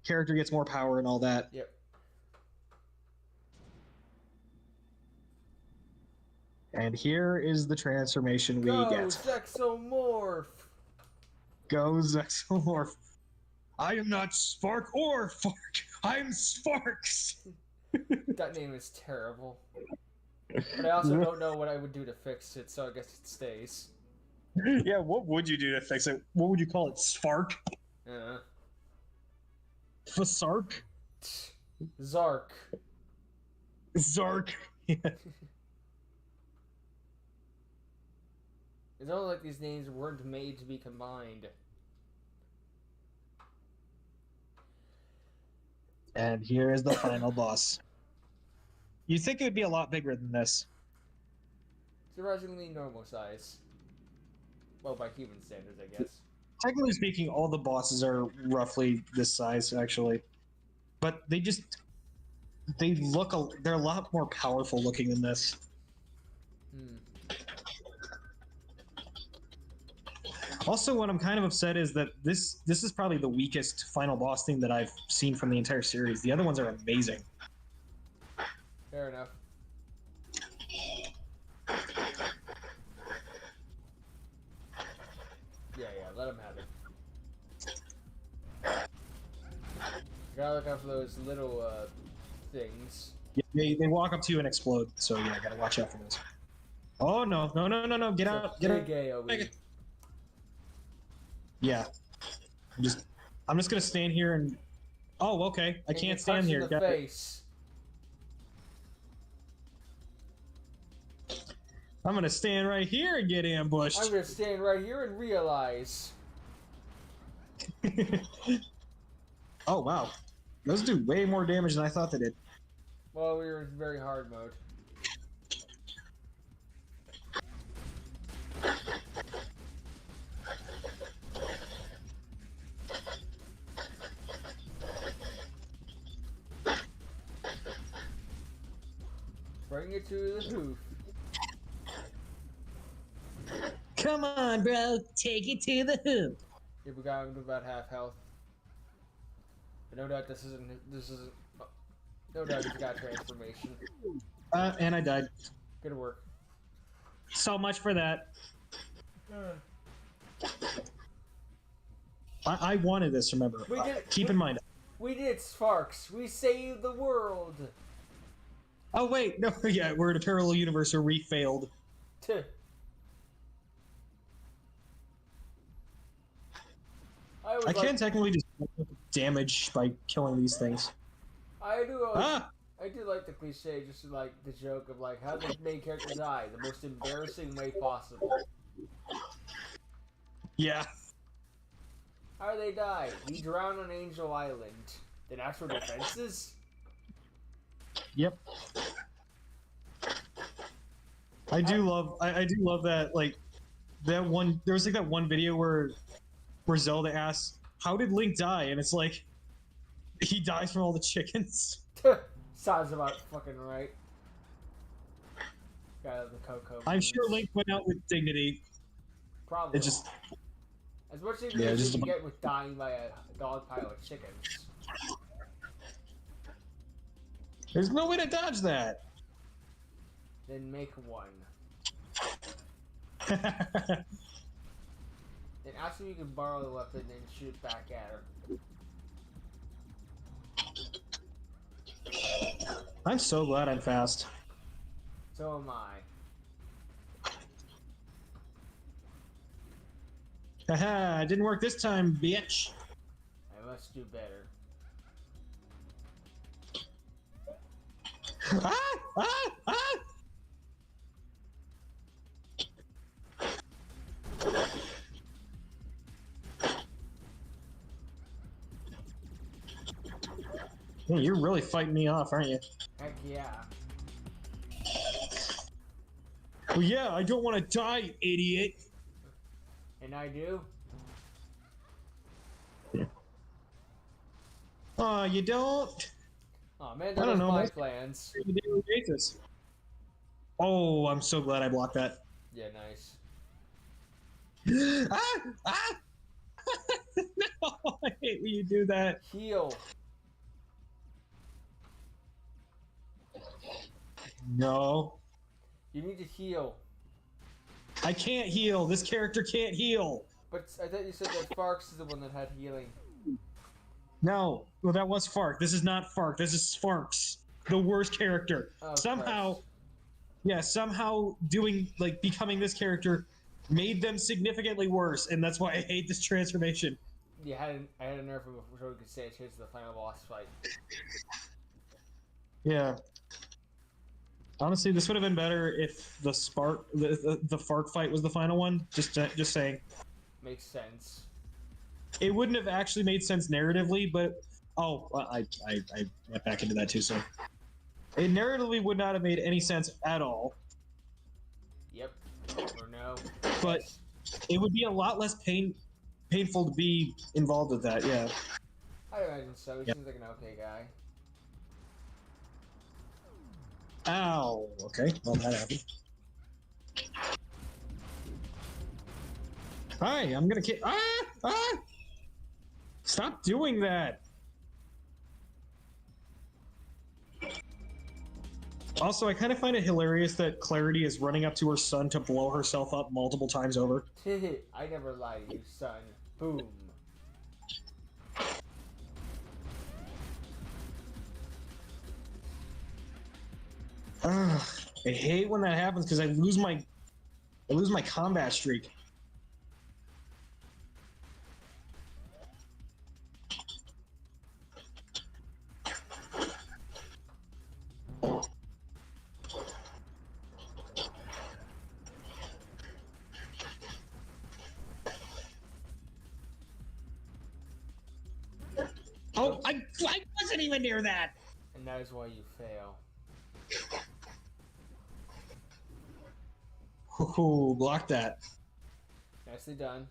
character gets more power and all that. Yep. And here is the transformation we get. Zexomorph! Go Zexomorph. I am not Spark or Fark. I'm Sparks. That name is terrible. But I also don't know what I would do to fix it, so I guess it stays. Yeah, what would you do to fix it? What would you call it? Spark? Fasark? Zark. Zark. Yeah. It's almost like these names weren't made to be combined. And here is the final boss. You'd think it would be a lot bigger than this. Surprisingly normal size. Well, by human standards, I guess. Technically speaking, all the bosses are roughly this size, actually. But they're a lot more powerful looking than this. Also, what I'm kind of upset is that this is probably the weakest final boss thing that I've seen from the entire series. The other ones are amazing. Fair enough. Yeah, let him have it. Gotta look out for those little things. Yeah, they walk up to you and explode, so yeah, gotta watch out for those. Oh no, get out, get out. Yeah. I'm just gonna stand here and okay. I can't stand here. The face. I'm gonna stand right here and get ambushed. I'm gonna stand right here and realize. Oh wow. Those do way more damage than I thought they did. Well, we were in very hard mode. Bring it to the hoof. Come on, bro. Take it to the hoop. Yeah, we got him to about half health. But no doubt this isn't. No doubt he's got transformation. And I died. Good work. So much for that. I wanted this, remember. Keep in mind. We did, Sparks. We saved the world. Oh, wait. No, yeah, we're in a parallel universe where we failed. I can't technically just damage by killing these things. I do like the cliche, just like the joke of like how the main character die the most embarrassing way possible. Yeah. How do they die? He drowned on Angel Island. The natural defenses? Yep. I do love that, like, that one, there was like that one video where Zelda asks, how did Link die? And it's like, he dies from all the chickens. Sounds about fucking right. Got the Coco. I'm sure Link went out with dignity. Probably. It just... As much as you get with dying by a dog pile of chickens. There's no way to dodge that. Then make one. Then ask if you can borrow the weapon and shoot it back at her. I'm so glad I'm fast. So am I. Haha, it didn't work this time, bitch. I must do better. Hey, you're really fighting me off, aren't you? Heck yeah. Well, yeah, I don't want to die, you idiot. And I do? Aw, you don't? Aw, man, that was my plans. Oh, I'm so glad I blocked that. Yeah, nice. No, I hate when you do that. Heal. No. You need to heal. I can't heal. This character can't heal. But I thought you said that Sparks is the one that had healing. No. Well, that was Fark. This is not Fark. This is Sparks. The worst character. Oh, somehow, Christ. yeah, somehow becoming this character made them significantly worse, and that's why I hate this transformation. Yeah, I had a nerf of before we could say it changed the final boss fight. Yeah. Honestly, this would have been better if the Fark fight was the final one. Just saying. Makes sense. It wouldn't have actually made sense narratively, but I went back into that too. So it narratively would not have made any sense at all. Yep. Or no. But it would be a lot less painful to be involved with that. Yeah. I imagine so. He seems like an okay guy. Ow. Okay. Well, that happened. Hi, I'm gonna kill. Ah! Stop doing that. Also, I kind of find it hilarious that Clarity is running up to her son to blow herself up multiple times over. I never lie to you, son. Boom. I hate when that happens because I lose my combat streak. Oh, I wasn't even near that. And that is why you fail. Ooh, block that. Nicely done.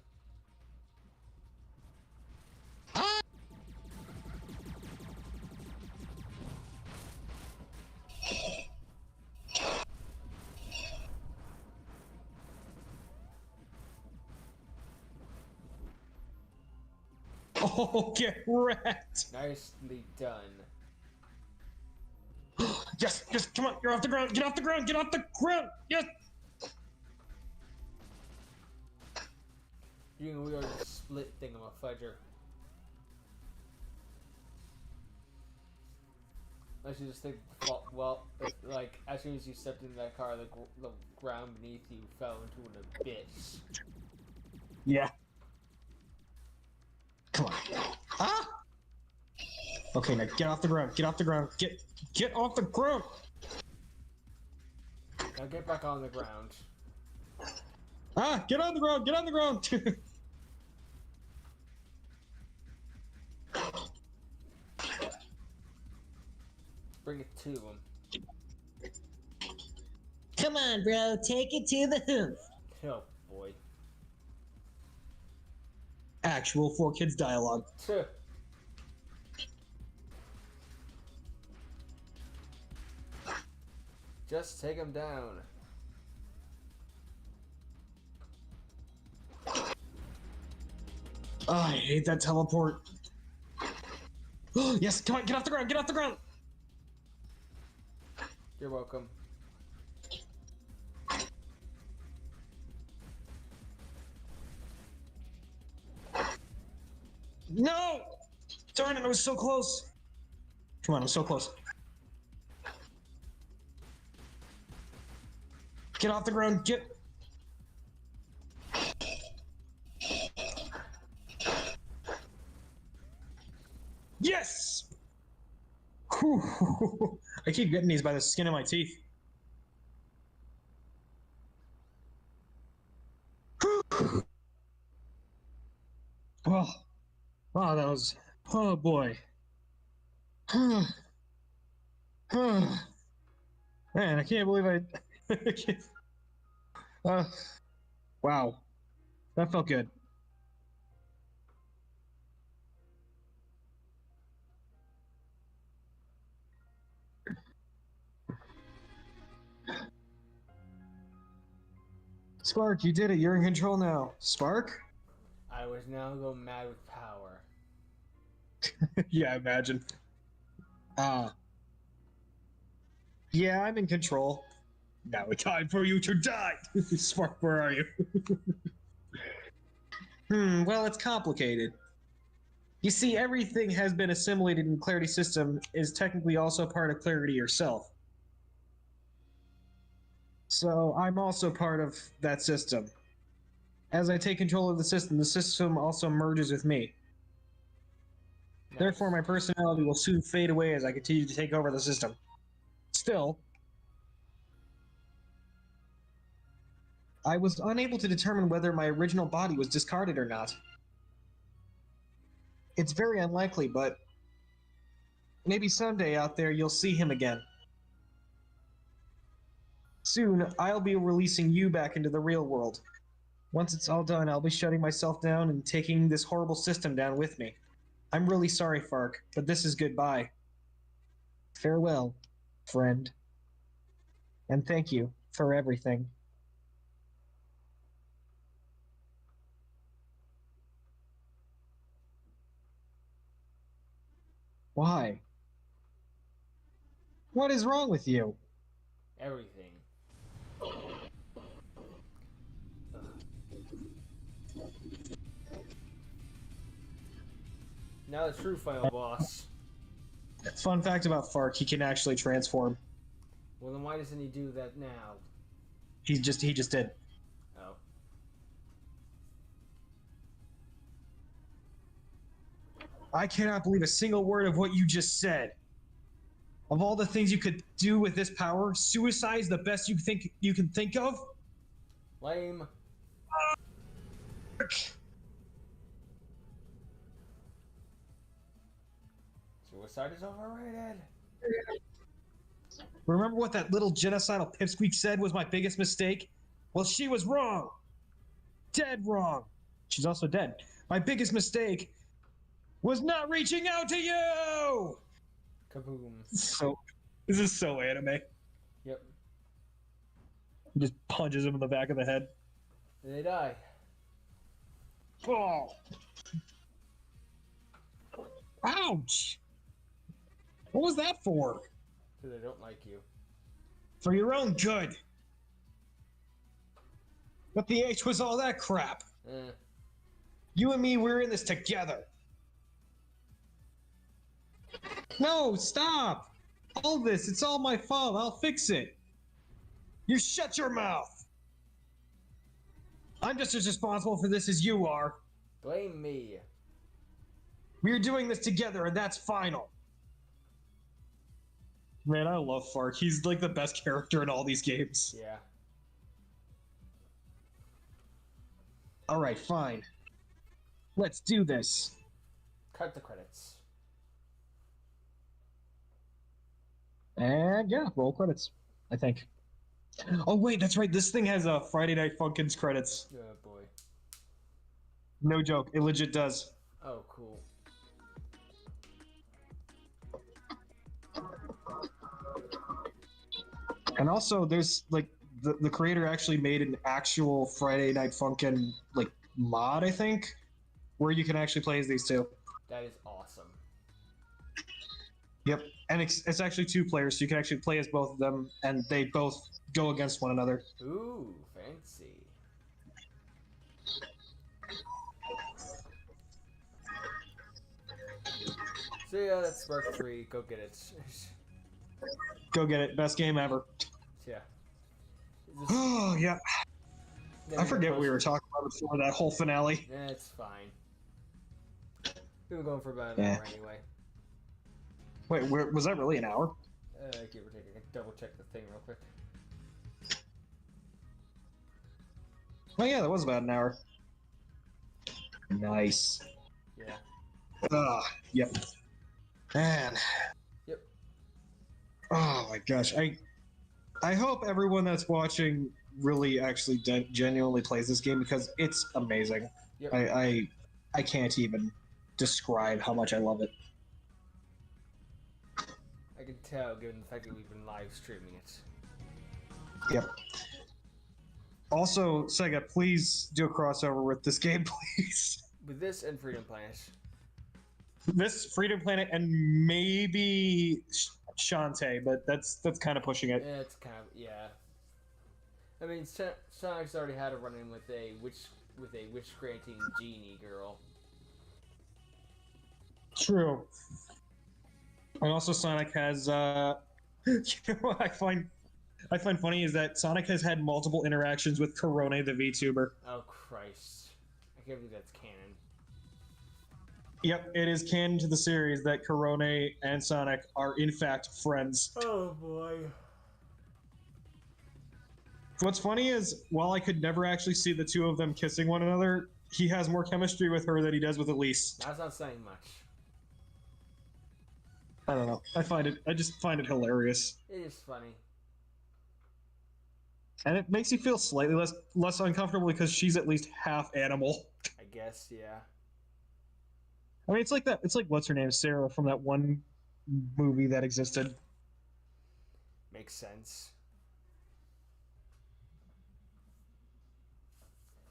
Ah! Oh, get wrecked! Nicely done. Yes, come on, you're off the ground, get off the ground, get off the ground! Yes! You can wheel the split thingamafudger. I should just think, well, like, as soon as you stepped into that car, the ground beneath you fell into an abyss. Yeah. Come on. Ah! Okay, now get off the ground, get off the ground, get off the ground! Now get back on the ground. Ah! Get on the ground, get on the ground! Bring it to him. Come on, bro, take it to the hoof. Oh, boy. Actual 4Kids dialogue. Tuh. Just take him down. Oh, I hate that teleport. Yes, come on, get off the ground, get off the ground! You're welcome. No! Darn it, I was so close. Come on, I'm so close. Get off the ground, get... Yes! Whew. I keep getting these by the skin of my teeth. Oh, wow, that was... Oh, boy. Man, I can't believe wow. That felt good. Spark, you did it. You're in control now. Spark? I was now going mad with power. Yeah, imagine. Yeah, I'm in control. Now it's time for you to die! Spark, where are you? Well, it's complicated. You see, everything has been assimilated in Clarity's system is technically also part of Clarity herself. So I'm also part of that system. As I take control of the system also merges with me. Nice. Therefore, my personality will soon fade away as I continue to take over the system. Still, I was unable to determine whether my original body was discarded or not. It's very unlikely, but maybe someday out there you'll see him again. Soon, I'll be releasing you back into the real world. Once it's all done, I'll be shutting myself down and taking this horrible system down with me. I'm really sorry, Fark, but this is goodbye. Farewell, friend. And thank you for everything. Why? What is wrong with you? Everything. Now the true final boss. Fun fact about Fark, he can actually transform. Well, then why doesn't he do that now? He just did. Oh. I cannot believe a single word of what you just said. Of all the things you could do with this power, suicide is the best you can think of? Lame. Suicide is overrated. Remember what that little genocidal pipsqueak said was my biggest mistake? Well, she was wrong. Dead wrong. She's also dead. My biggest mistake was not reaching out to you! Kaboom. So, this is so anime. Yep. He just punches him in the back of the head. And they die. Oh! Ouch! What was that for? So they don't like you. For your own good. But the H was all that crap. You and me, we're in this together. No, stop! All this, it's all my fault. I'll fix it. You shut your mouth! I'm just as responsible for this as you are. Blame me. We're doing this together, and that's final. Man, I love Fark. He's like the best character in all these games. Yeah. Alright, fine. Let's do this. Cut the credits. And yeah, roll credits, I think. Oh wait, that's right. This thing has a Friday Night Funkins credits. Oh boy. No joke, it legit does. Oh, cool. And also, there's like the creator actually made an actual Friday Night Funkin' like mod, I think, where you can actually play as these two. That is awesome. Yep, and it's actually 2 players, so you can actually play as both of them, and they both go against one another. Ooh, fancy. So yeah, that's Spark 3. Go get it. Go get it, best game ever. Yeah. Oh yeah. I forget what we were talking about before that whole finale. Yeah, it's fine. We've been going for about an hour anyway. Wait, was that really an hour? Give or take. I can double check the thing real quick. Oh yeah, that was about an hour. Nice. Yeah. Yep. Man. Yep. Oh my gosh, I hope everyone that's watching really actually genuinely plays this game because it's amazing. Yep. I can't even describe how much I love it. I can tell, given the fact that we've been live streaming it. Yep. Also, Sega, please do a crossover with this game, please. With this and Freedom Planet. This Freedom Planet and maybe Shantae, but that's kind of pushing it. Yeah, it's kind of, yeah. I mean, Sonic's already had a run-in with a wish-granting genie girl. True. And also Sonic has, you know what I find funny is that Sonic has had multiple interactions with Korone the VTuber. Oh, Christ. I can't believe that's canon. Yep, it is canon to the series that Korone and Sonic are in fact friends. Oh, boy. What's funny is, while I could never actually see the two of them kissing one another, he has more chemistry with her than he does with Elise. That's not saying much. I don't know. I just find it hilarious. It is funny. And it makes you feel slightly less uncomfortable because she's at least half animal. I guess, yeah. I mean, it's like that. It's like what's her name, Sarah, from that one movie that existed. Makes sense.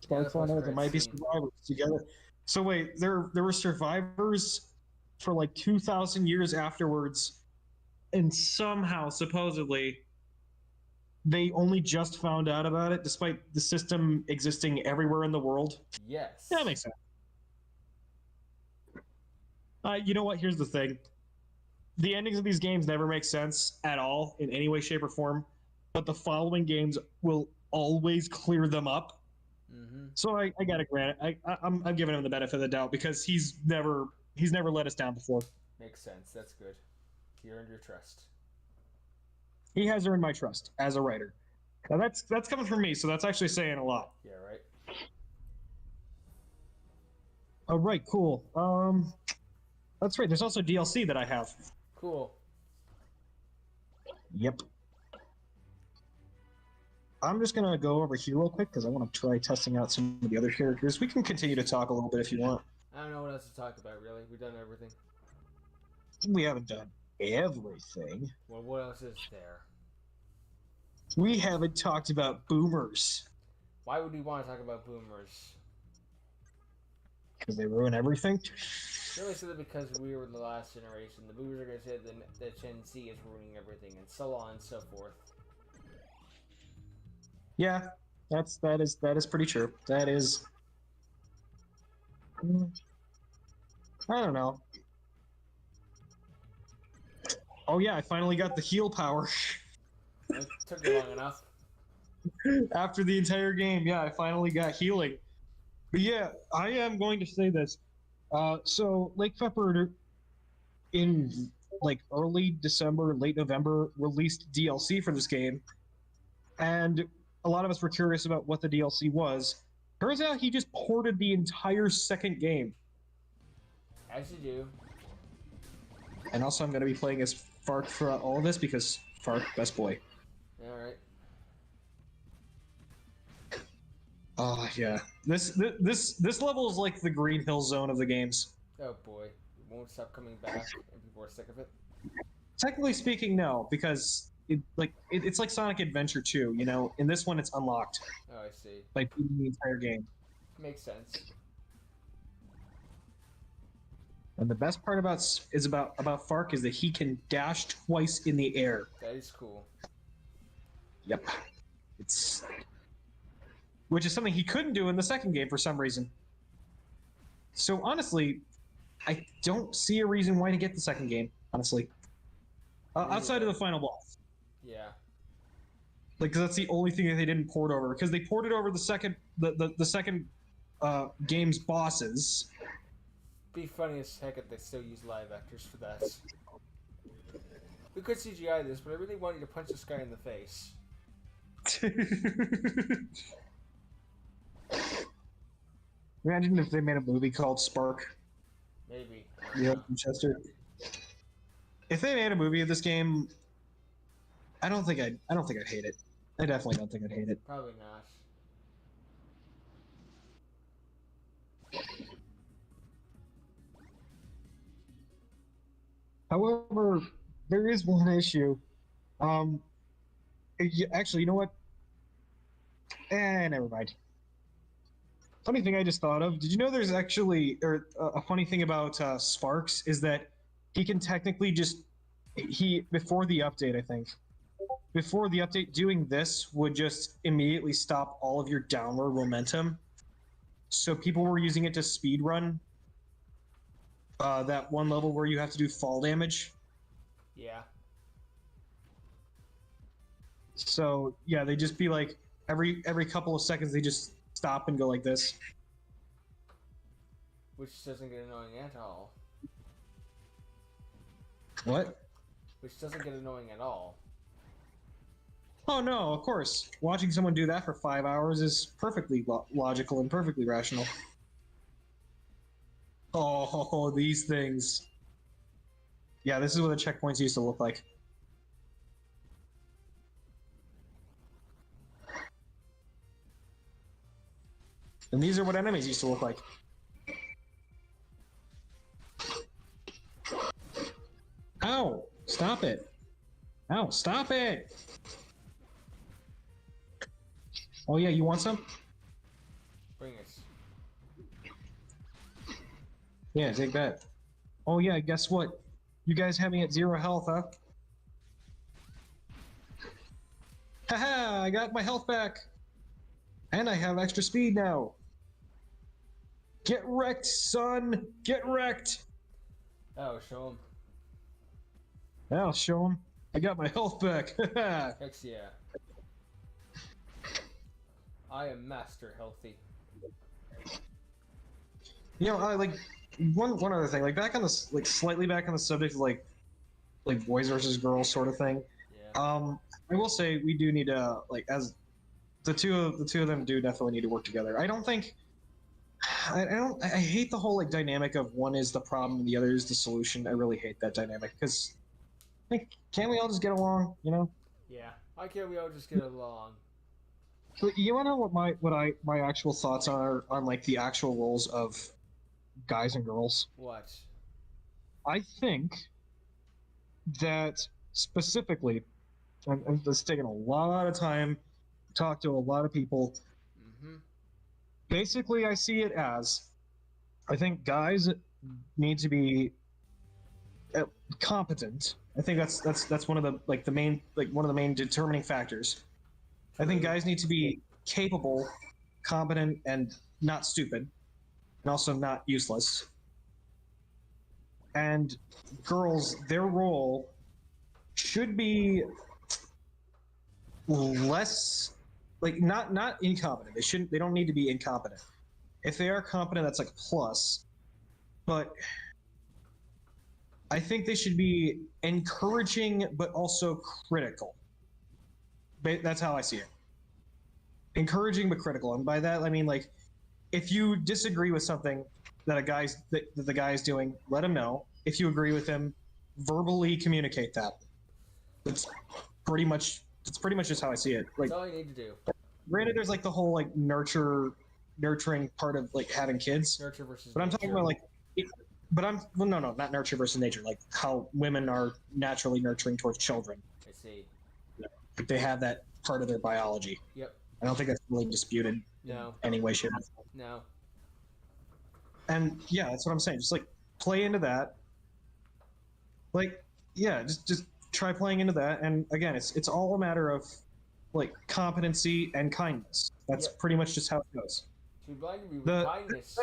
Sparks on it. There might be survivors together. So wait, there were survivors for like 2,000 years afterwards, and somehow, supposedly, they only just found out about it, despite the system existing everywhere in the world. Yes. Yeah, that makes sense. You know what? Here's the thing. The endings of these games never make sense at all in any way, shape, or form, but the following games will always clear them up. Mm-hmm. So I gotta grant it. I'm giving him the benefit of the doubt because he's never let us down before. Makes sense. That's good. He earned your trust. He has earned my trust as a writer. Now that's coming from me, so that's actually saying a lot. Yeah, right. All right, cool. That's right. There's also DLC that I have. Cool. Yep. I'm just gonna go over here real quick because I want to try testing out some of the other characters. We can continue to talk a little bit if you want. I don't know what else to talk about, really. We've done everything. We haven't done everything. Well, what else is there? We haven't talked about boomers. Why would we want to talk about boomers? Because they ruin everything. Really said that because we were the last generation. The boomers are going to say that Gen Z is ruining everything, and so on and so forth. Yeah, that is pretty true. That is. I don't know. Oh yeah, I finally got the heal power. It took you long enough. After the entire game, yeah, I finally got healing. But yeah, I am going to say this. So Lake Pepper in like early December, late November released DLC for this game, and a lot of us were curious about what the DLC was. Turns out he just ported the entire second game. As you do. And also, I'm going to be playing as Fark throughout all of this because Fark, best boy. Alright. Oh yeah, this level is like the Green Hill Zone of the games. Oh boy. It won't stop coming back, and people are sick of it. Technically speaking, no, because it's like Sonic Adventure 2. You know, in this one it's unlocked. Oh, I see. Like the entire game. Makes sense. And the best part about Fark is that he can dash twice in the air. That is cool. Yep. Which is something he couldn't do in the second game for some reason. So honestly, I don't see a reason why to get the second game, honestly. Outside of the final boss. Yeah. Like, 'cause that's the only thing that they didn't port over. Because they ported over the second game's bosses. Be funny as heck if they still use live actors for that. We could CGI this, but I really want you to punch this guy in the face. Imagine if they made a movie called Spark. Maybe. Yeah, Chester. If they made a movie of this game, I don't think I'd hate it. I definitely don't think I'd hate it. Probably not. However, there is one issue. Actually, you know what? Never mind. Funny thing I just thought of. Did you know there's actually, a funny thing about Sparks is that he can technically before the update, I think. Before the update, doing this would just immediately stop all of your downward momentum. So people were using it to speedrun that one level where you have to do fall damage. Yeah. So yeah, they just be like every couple of seconds they just stop and go like this. Which doesn't get annoying at all. What? Which doesn't get annoying at all. Oh no, of course. Watching someone do that for 5 hours is perfectly logical and perfectly rational. Oh, these things. Yeah, this is what the checkpoints used to look like. And these are what enemies used to look like. Ow! Stop it! Ow, stop it! Oh yeah, you want some? Bring us. Yeah, take that. Oh yeah, guess what? You guys have me at 0 health, huh? Haha, I got my health back! And I have extra speed now! Get wrecked, son! Get wrecked! Oh, show him. I'll show him. I got my health back. Heck yeah. I am Master Healthy. You know, I like one other thing. Like back on this, like slightly back on the subject of like boys versus girls sort of thing. Yeah. I will say we do need to like as the two of them do definitely need to work together. I don't think. I hate the whole like dynamic of one is the problem and the other is the solution. I really hate that dynamic because like can't we all just get along? You know. Yeah. Why can't we all just get along? So you want to know what my actual thoughts are on like the actual roles of guys and girls? What? I think that specifically, and it's taken a lot of time, talk to a lot of people. Mm-hmm. Basically, I see it as I think guys need to be competent. I think that's one of the like the main like one of the main determining factors. I think guys need to be capable, competent, and not stupid, and also not useless. And girls, their role should be less like not incompetent. They don't need to be incompetent. If they are competent, that's like a plus. But I think they should be encouraging but also critical. That's how I see it. Encouraging but critical, and by that I mean like, if you disagree with something that the guy is doing, let him know. If you agree with him, verbally communicate that. That's pretty much just how I see it. Like, That's all you need to do. granted, there's like the whole like nurturing part of like having kids. Nurture versus But I'm talking nature. about like, no, not nurture versus nature. Like how women are naturally nurturing towards children. I see. Like they have that part of their biology. Yep. I don't think that's really disputed No. in any way, shape, or form. No. And yeah, that's what I'm saying. Just like play into that. Like, yeah, just try playing into that. And again, it's all a matter of like competency and kindness. That's Yep. pretty much just how it goes. To be blind to me with The- kindness.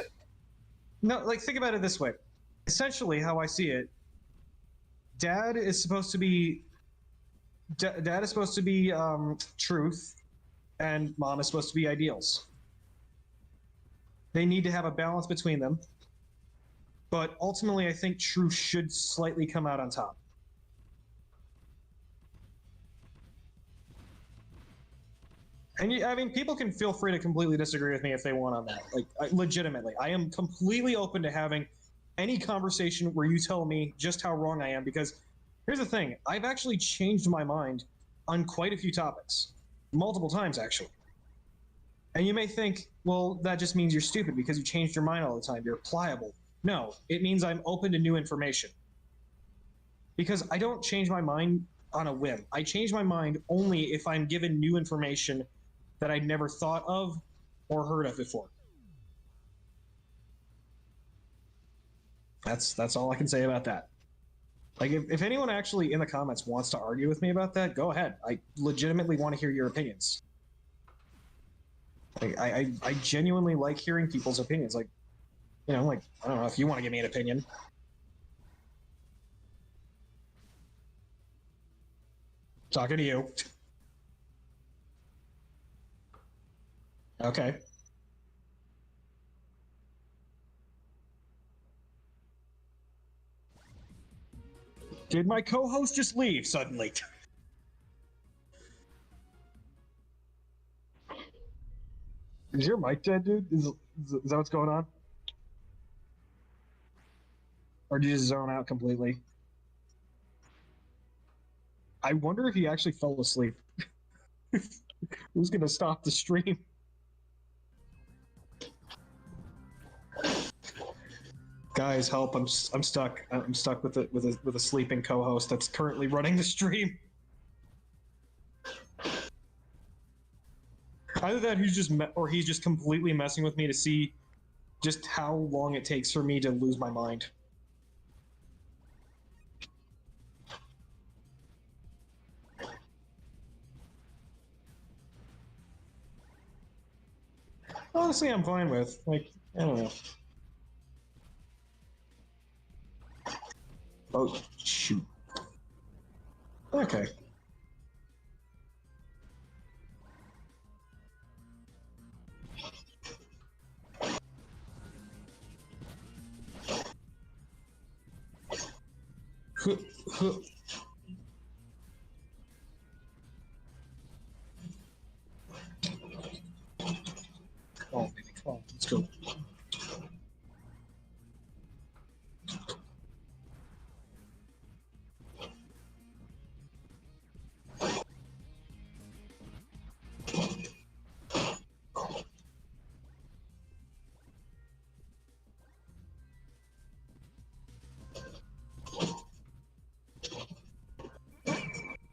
No, like think about it this way. Essentially, how I see it, dad is supposed to be truth, and mom is supposed to be ideals. They need to have a balance between them, but ultimately, I think truth should slightly come out on top. And I mean, people can feel free to completely disagree with me if they want on that. Like, legitimately, I am completely open to having any conversation where you tell me just how wrong I am. Because here's the thing: I've actually changed my mind on quite a few topics, multiple times actually. And you may think, well, that just means you're stupid because you changed your mind all the time. You're pliable. No, it means I'm open to new information. Because I don't change my mind on a whim. I change my mind only if I'm given new information that I'd never thought of or heard of before. That's all I can say about that. Like, if anyone actually in the comments wants to argue with me about that, go ahead. I legitimately want to hear your opinions. Like, I genuinely like hearing people's opinions. Like, you know, like, I don't know if you want to give me an opinion. Talking to you. Okay. Did my co-host just leave suddenly? Is your mic dead, dude? Is that what's going on? Or did you just zone out completely? I wonder if he actually fell asleep. Who's gonna stop the stream? Guys, help! I'm stuck. I'm stuck with a sleeping co-host that's currently running the stream. Either that, he's just completely messing with me to see just how long it takes for me to lose my mind. Honestly, I'm fine with. Like, I don't know. Oh, shoot. Okay. Come on, baby, come on, let's go.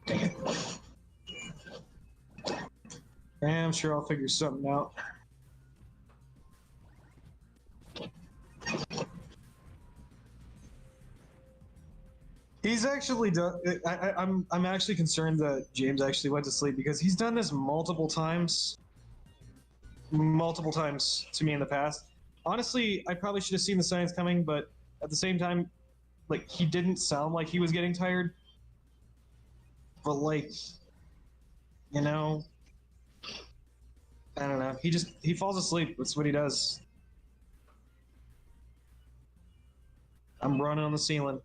Dang it. I'm sure I'll figure something out. He's actually done. I'm actually concerned that James actually went to sleep because he's done this multiple times to me in the past. Honestly, I probably should have seen the signs coming, but at the same time, like, he didn't sound like he was getting tired. But like, you know, I don't know. He falls asleep. That's what he does. I'm running on the ceiling.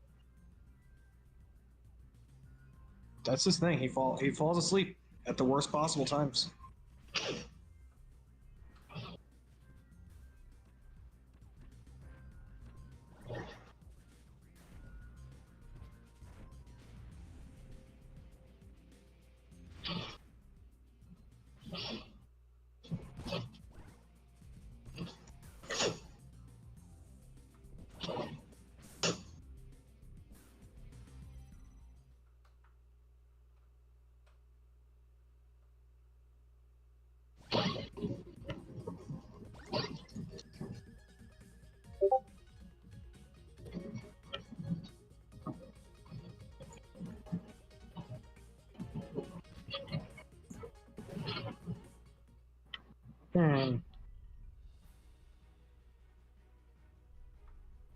That's his thing. He falls asleep at the worst possible times.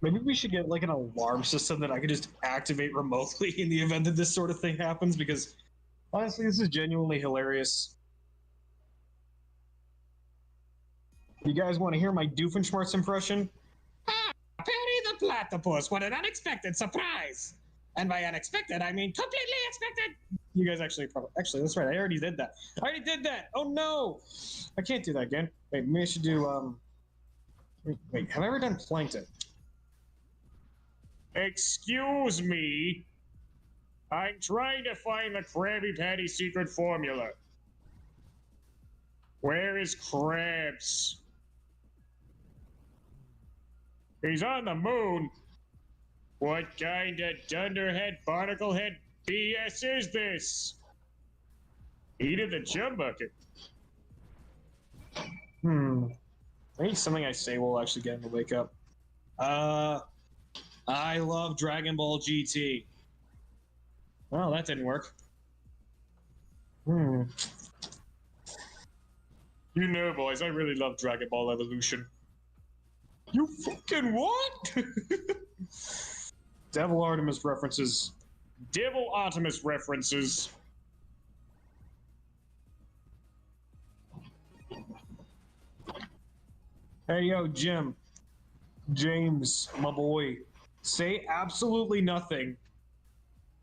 Maybe we should get like an alarm system that I could just activate remotely in the event that this sort of thing happens, because honestly, this is genuinely hilarious. You guys want to hear my Doofenshmirtz impression? Ah, Perry the Platypus, what an unexpected surprise! And by unexpected, I mean completely expected! You guys actually that's right. I already did that. Oh no! I can't do that again. Wait, maybe I should do wait, have I ever done plankton? Excuse me. I'm trying to find the Krabby Patty secret formula. Where is Krabs? He's on the moon. What kind of dunderhead, barnaclehead BS is this? Eat in the chum bucket. Maybe something I say will actually get him to wake up. I love Dragon Ball GT. Well, that didn't work. You know, boys, I really love Dragon Ball Evolution. You fucking what? Devil Artemis references. Devil Artemis references. Hey, yo, James, my boy, say absolutely nothing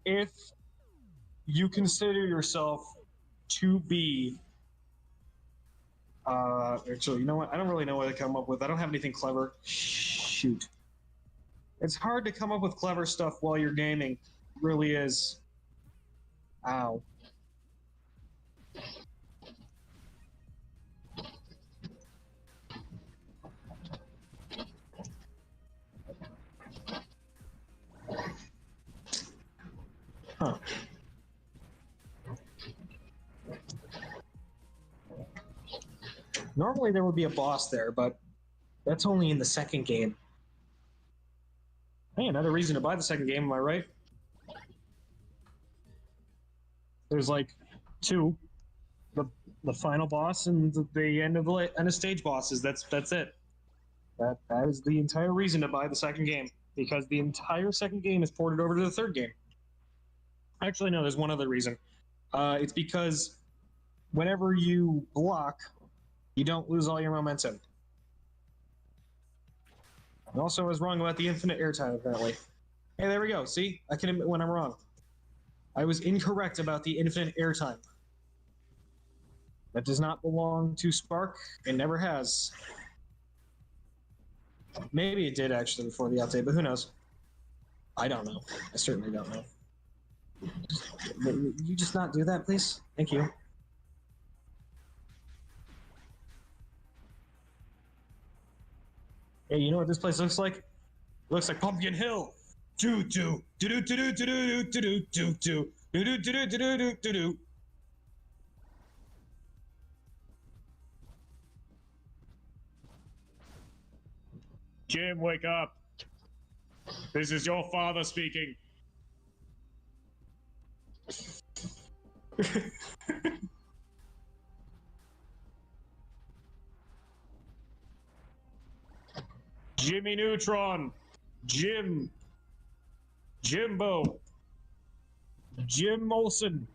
if you consider yourself to be Actually, you know what? I don't really know what to come up with. I don't have anything clever. Shoot. It's hard to come up with clever stuff while you're gaming. It really is. Ow. Huh. Normally there would be a boss there, but that's only in the second game. Hey, another reason to buy the second game, am I right? There's like two. The final boss and the end of stage bosses. That's it. That is the entire reason to buy the second game. Because the entire second game is ported over to the third game. Actually, no, there's one other reason. It's because whenever you block, you don't lose all your momentum. And also, I was wrong about the infinite airtime, apparently. Hey, there we go. See? I can admit when I'm wrong. I was incorrect about the infinite airtime. That does not belong to Spark. It never has. Maybe it did, actually, before the update, but who knows? I don't know. I certainly don't know. You just not do that, please? Thank you. Hey, you know what this place looks like? It looks like Pumpkin Hill. Do do do do do do do do do do do do do do do do do do. Jim, wake up. This is your father speaking. Jimmy Neutron. Jim. Jimbo. Jim Olsen.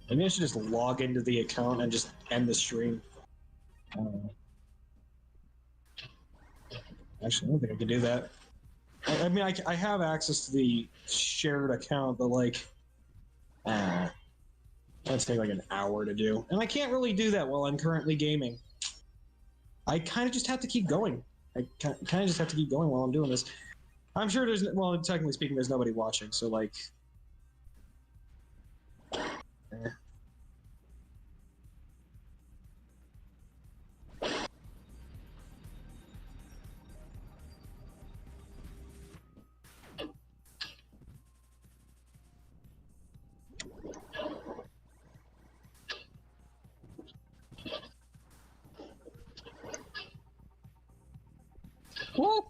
Maybe I should just log into the account and just end the stream. Actually, I don't think I can do that. I mean, I have access to the shared account, but like, that'd take like an hour to do. And I can't really do that while I'm currently gaming. I kind of just have to keep going. I kind of just have to keep going while I'm doing this. I'm sure there's, well, technically speaking, there's nobody watching, so like... What?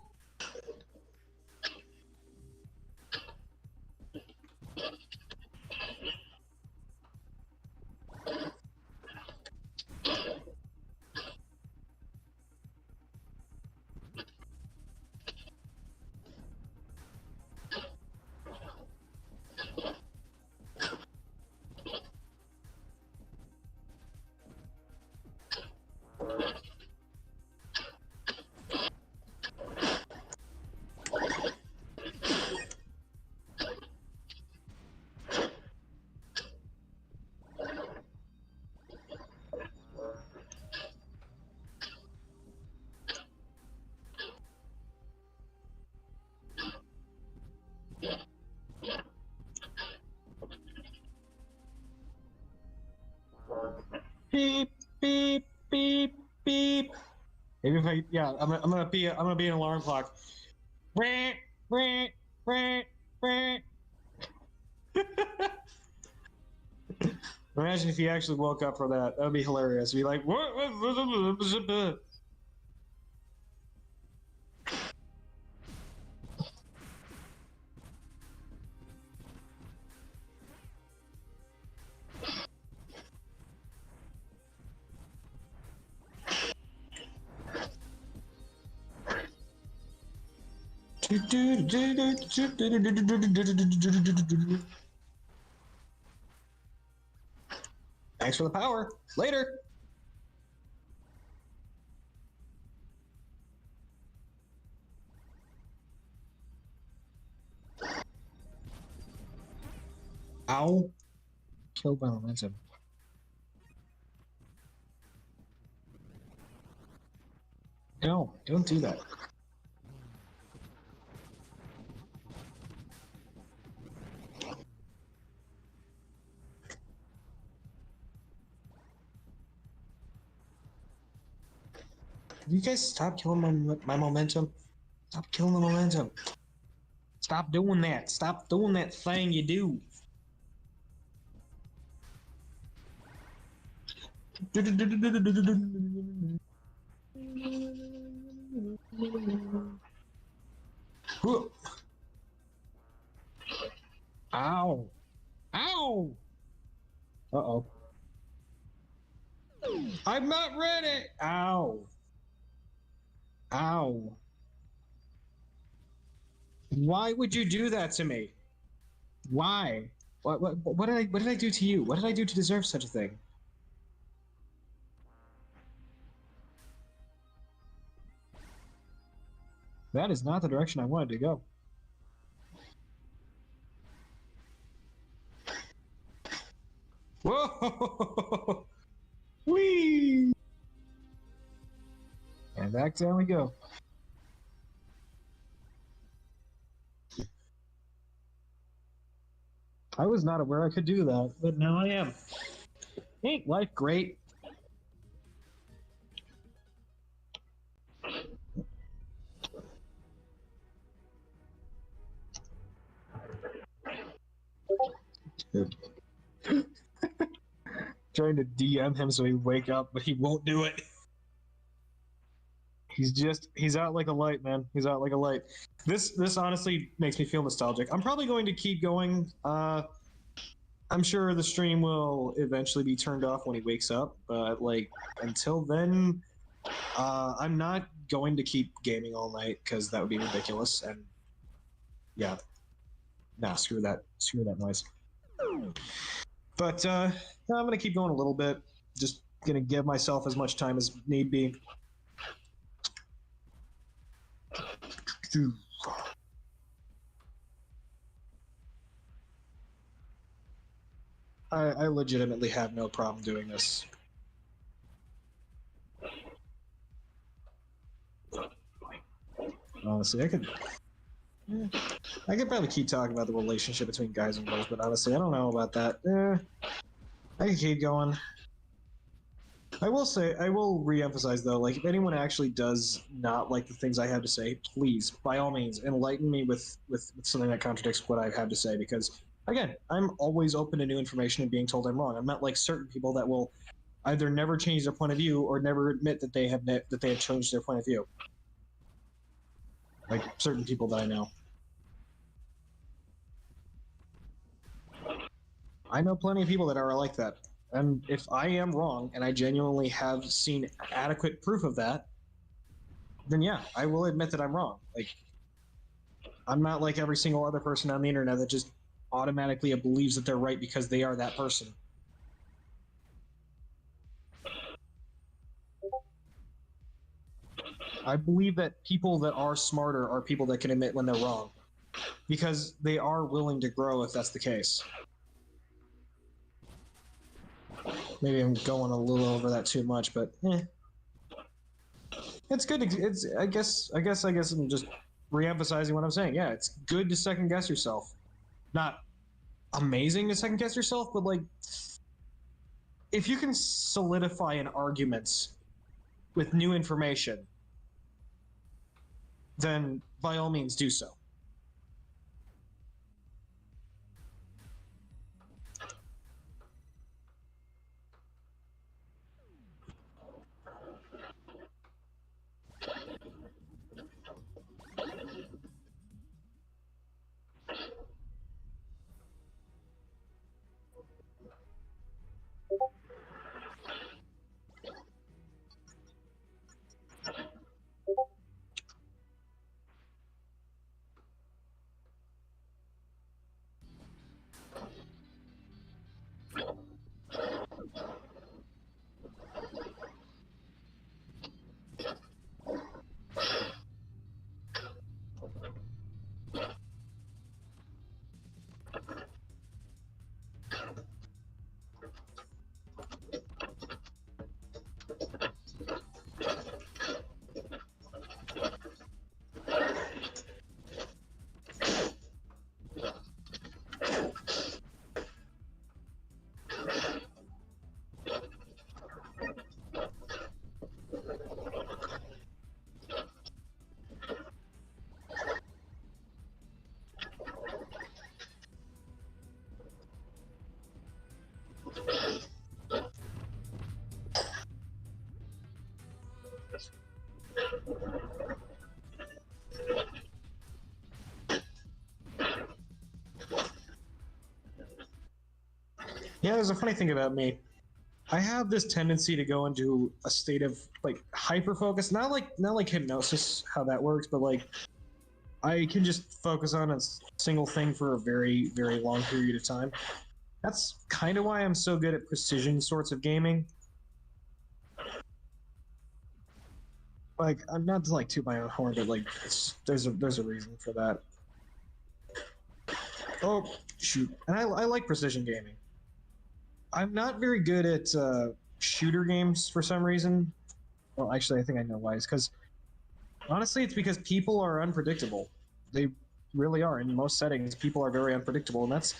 Beep beep beep beep. Maybe if I, yeah, I'm gonna be an alarm clock. Imagine if he actually woke up for that. That would be hilarious. Be like, what? Thanks for the power. Later. Ow. Killed by momentum. No, don't do that. You guys stop killing my momentum. Stop killing the momentum. Stop doing that. Stop doing that thing you do. Ow. Ow. Uh-oh. I'm not ready. Ow. Ow. Why would you do that to me? Why? What did I do to you? What did I do to deserve such a thing? That is not the direction I wanted to go. Whoa! Whee! And back down we go. I was not aware I could do that, but now I am. Ain't life great? Trying to DM him so he wake up, but he won't do it. He's out like a light, man. He's out like a light. This honestly makes me feel nostalgic. I'm probably going to keep going. I'm sure the stream will eventually be turned off when he wakes up, but like until then, I'm not going to keep gaming all night because that would be ridiculous. And yeah, nah, screw that noise. But I'm gonna keep going a little bit. Just gonna give myself as much time as need be. I legitimately have no problem doing this. Honestly, I could probably keep talking about the relationship between guys and girls, but honestly, I don't know about that. I can keep going. I will re-emphasize though, like if anyone actually does not like the things I have to say, please, by all means, enlighten me with something that contradicts what I have to say, because again, I'm always open to new information and being told I'm wrong. I'm not like certain people that will either never change their point of view or never admit that they have changed their point of view. Like certain people that I know. I know plenty of people that are like that. And if I am wrong, and I genuinely have seen adequate proof of that, then yeah, I will admit that I'm wrong. Like, I'm not like every single other person on the internet that just automatically believes that they're right because they are that person. I believe that people that are smarter are people that can admit when they're wrong, because they are willing to grow if that's the case. Maybe I'm going a little over that too much, but it's good. I guess I'm just re-emphasizing what I'm saying. Yeah, it's good to second guess yourself. Not amazing to second guess yourself, but like if you can solidify an argument with new information, then by all means do so. Yeah, there's a funny thing about me. I have this tendency to go into a state of like hyper focus, not like hypnosis, how that works, but like I can just focus on a single thing for a very, very long period of time. That's kind of why I'm so good at precision sorts of gaming. Like, I'm not to like toot my own horn, but like, there's a reason for that. Oh shoot! And I like precision gaming. I'm not very good at shooter games for some reason. Well, actually, I think I know why. It's because honestly, it's because people are unpredictable. They really are. In most settings, people are very unpredictable, and that's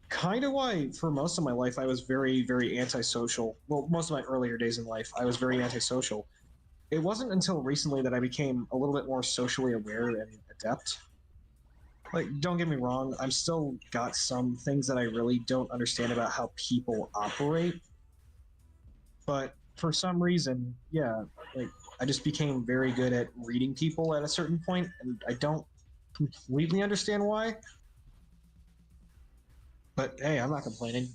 kind of why, for most of my life, I was very, very antisocial. Well, most of my earlier days in life, I was very antisocial. It wasn't until recently that I became a little bit more socially aware and adept. Like, don't get me wrong, I'm still got some things that I really don't understand about how people operate. But for some reason, yeah, like, I just became very good at reading people at a certain point, and I don't completely understand why. But hey, I'm not complaining.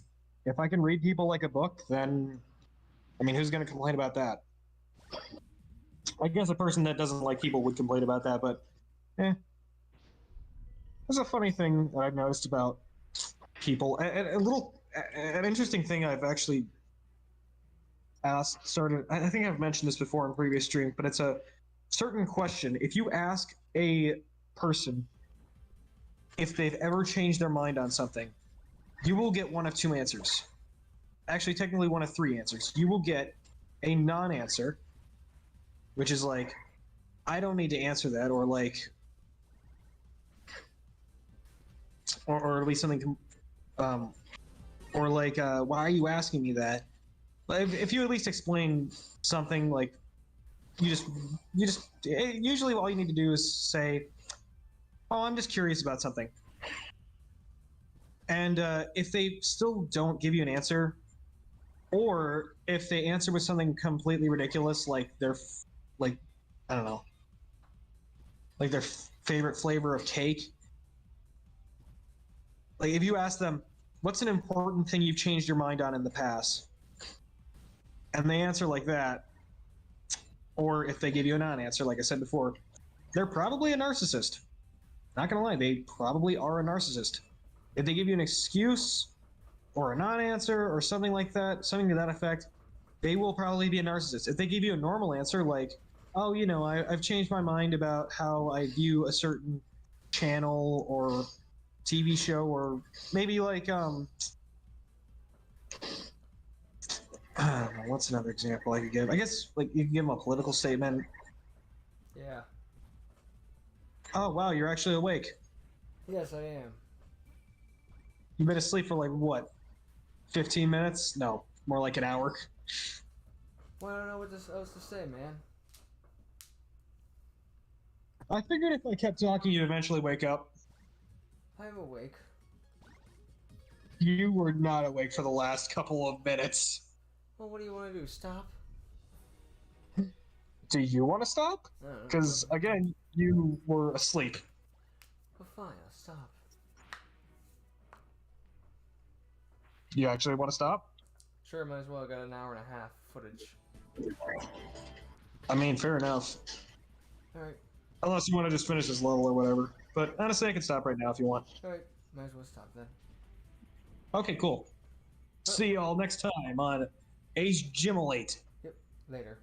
If I can read people like a book, then, I mean, who's going to complain about that? I guess a person that doesn't like people would complain about that, but there's a funny thing that I've noticed about people. An interesting thing I've actually I think I've mentioned this before in previous streams, but it's a certain question. If you ask a person if they've ever changed their mind on something, you will get one of two answers. Actually, technically one of three answers. You will get a non-answer, which is like, I don't need to answer that, or like, or at least something, or like, why are you asking me that? But if you at least explain something, like, usually all you need to do is say, oh, I'm just curious about something. And if they still don't give you an answer, or if they answer with something completely ridiculous, like like, I don't know, like their favorite flavor of cake. Like, if you ask them, what's an important thing you've changed your mind on in the past? And they answer like that, or if they give you a non-answer, like I said before, they're probably a narcissist. Not gonna lie, they probably are a narcissist. If they give you an excuse or a non-answer or something like that, something to that effect, they will probably be a narcissist. If they give you a normal answer like, oh, you know, I've changed my mind about how I view a certain channel or TV show, or maybe like, I don't know, what's another example I could give? I guess, like, you can give them a political statement. Yeah. Oh, wow, you're actually awake. Yes, I am. You've been asleep for, like, what, 15 minutes? No, more like an hour. Well, I don't know what else to say, man. I figured if I kept talking, you'd eventually wake up. I'm awake. You were not awake for the last couple of minutes. Well, what do you want to do? Stop? Do you want to stop? Because, again, you were asleep. Well, fine, I'll stop. You actually want to stop? Sure, might as well. I got an hour and a half footage. I mean, fair enough. Alright. Unless you want to just finish this level or whatever. But honestly, I can stop right now if you want. Alright, might as well stop then. Okay, cool. See y'all next time on AceJimL8. Yep, later.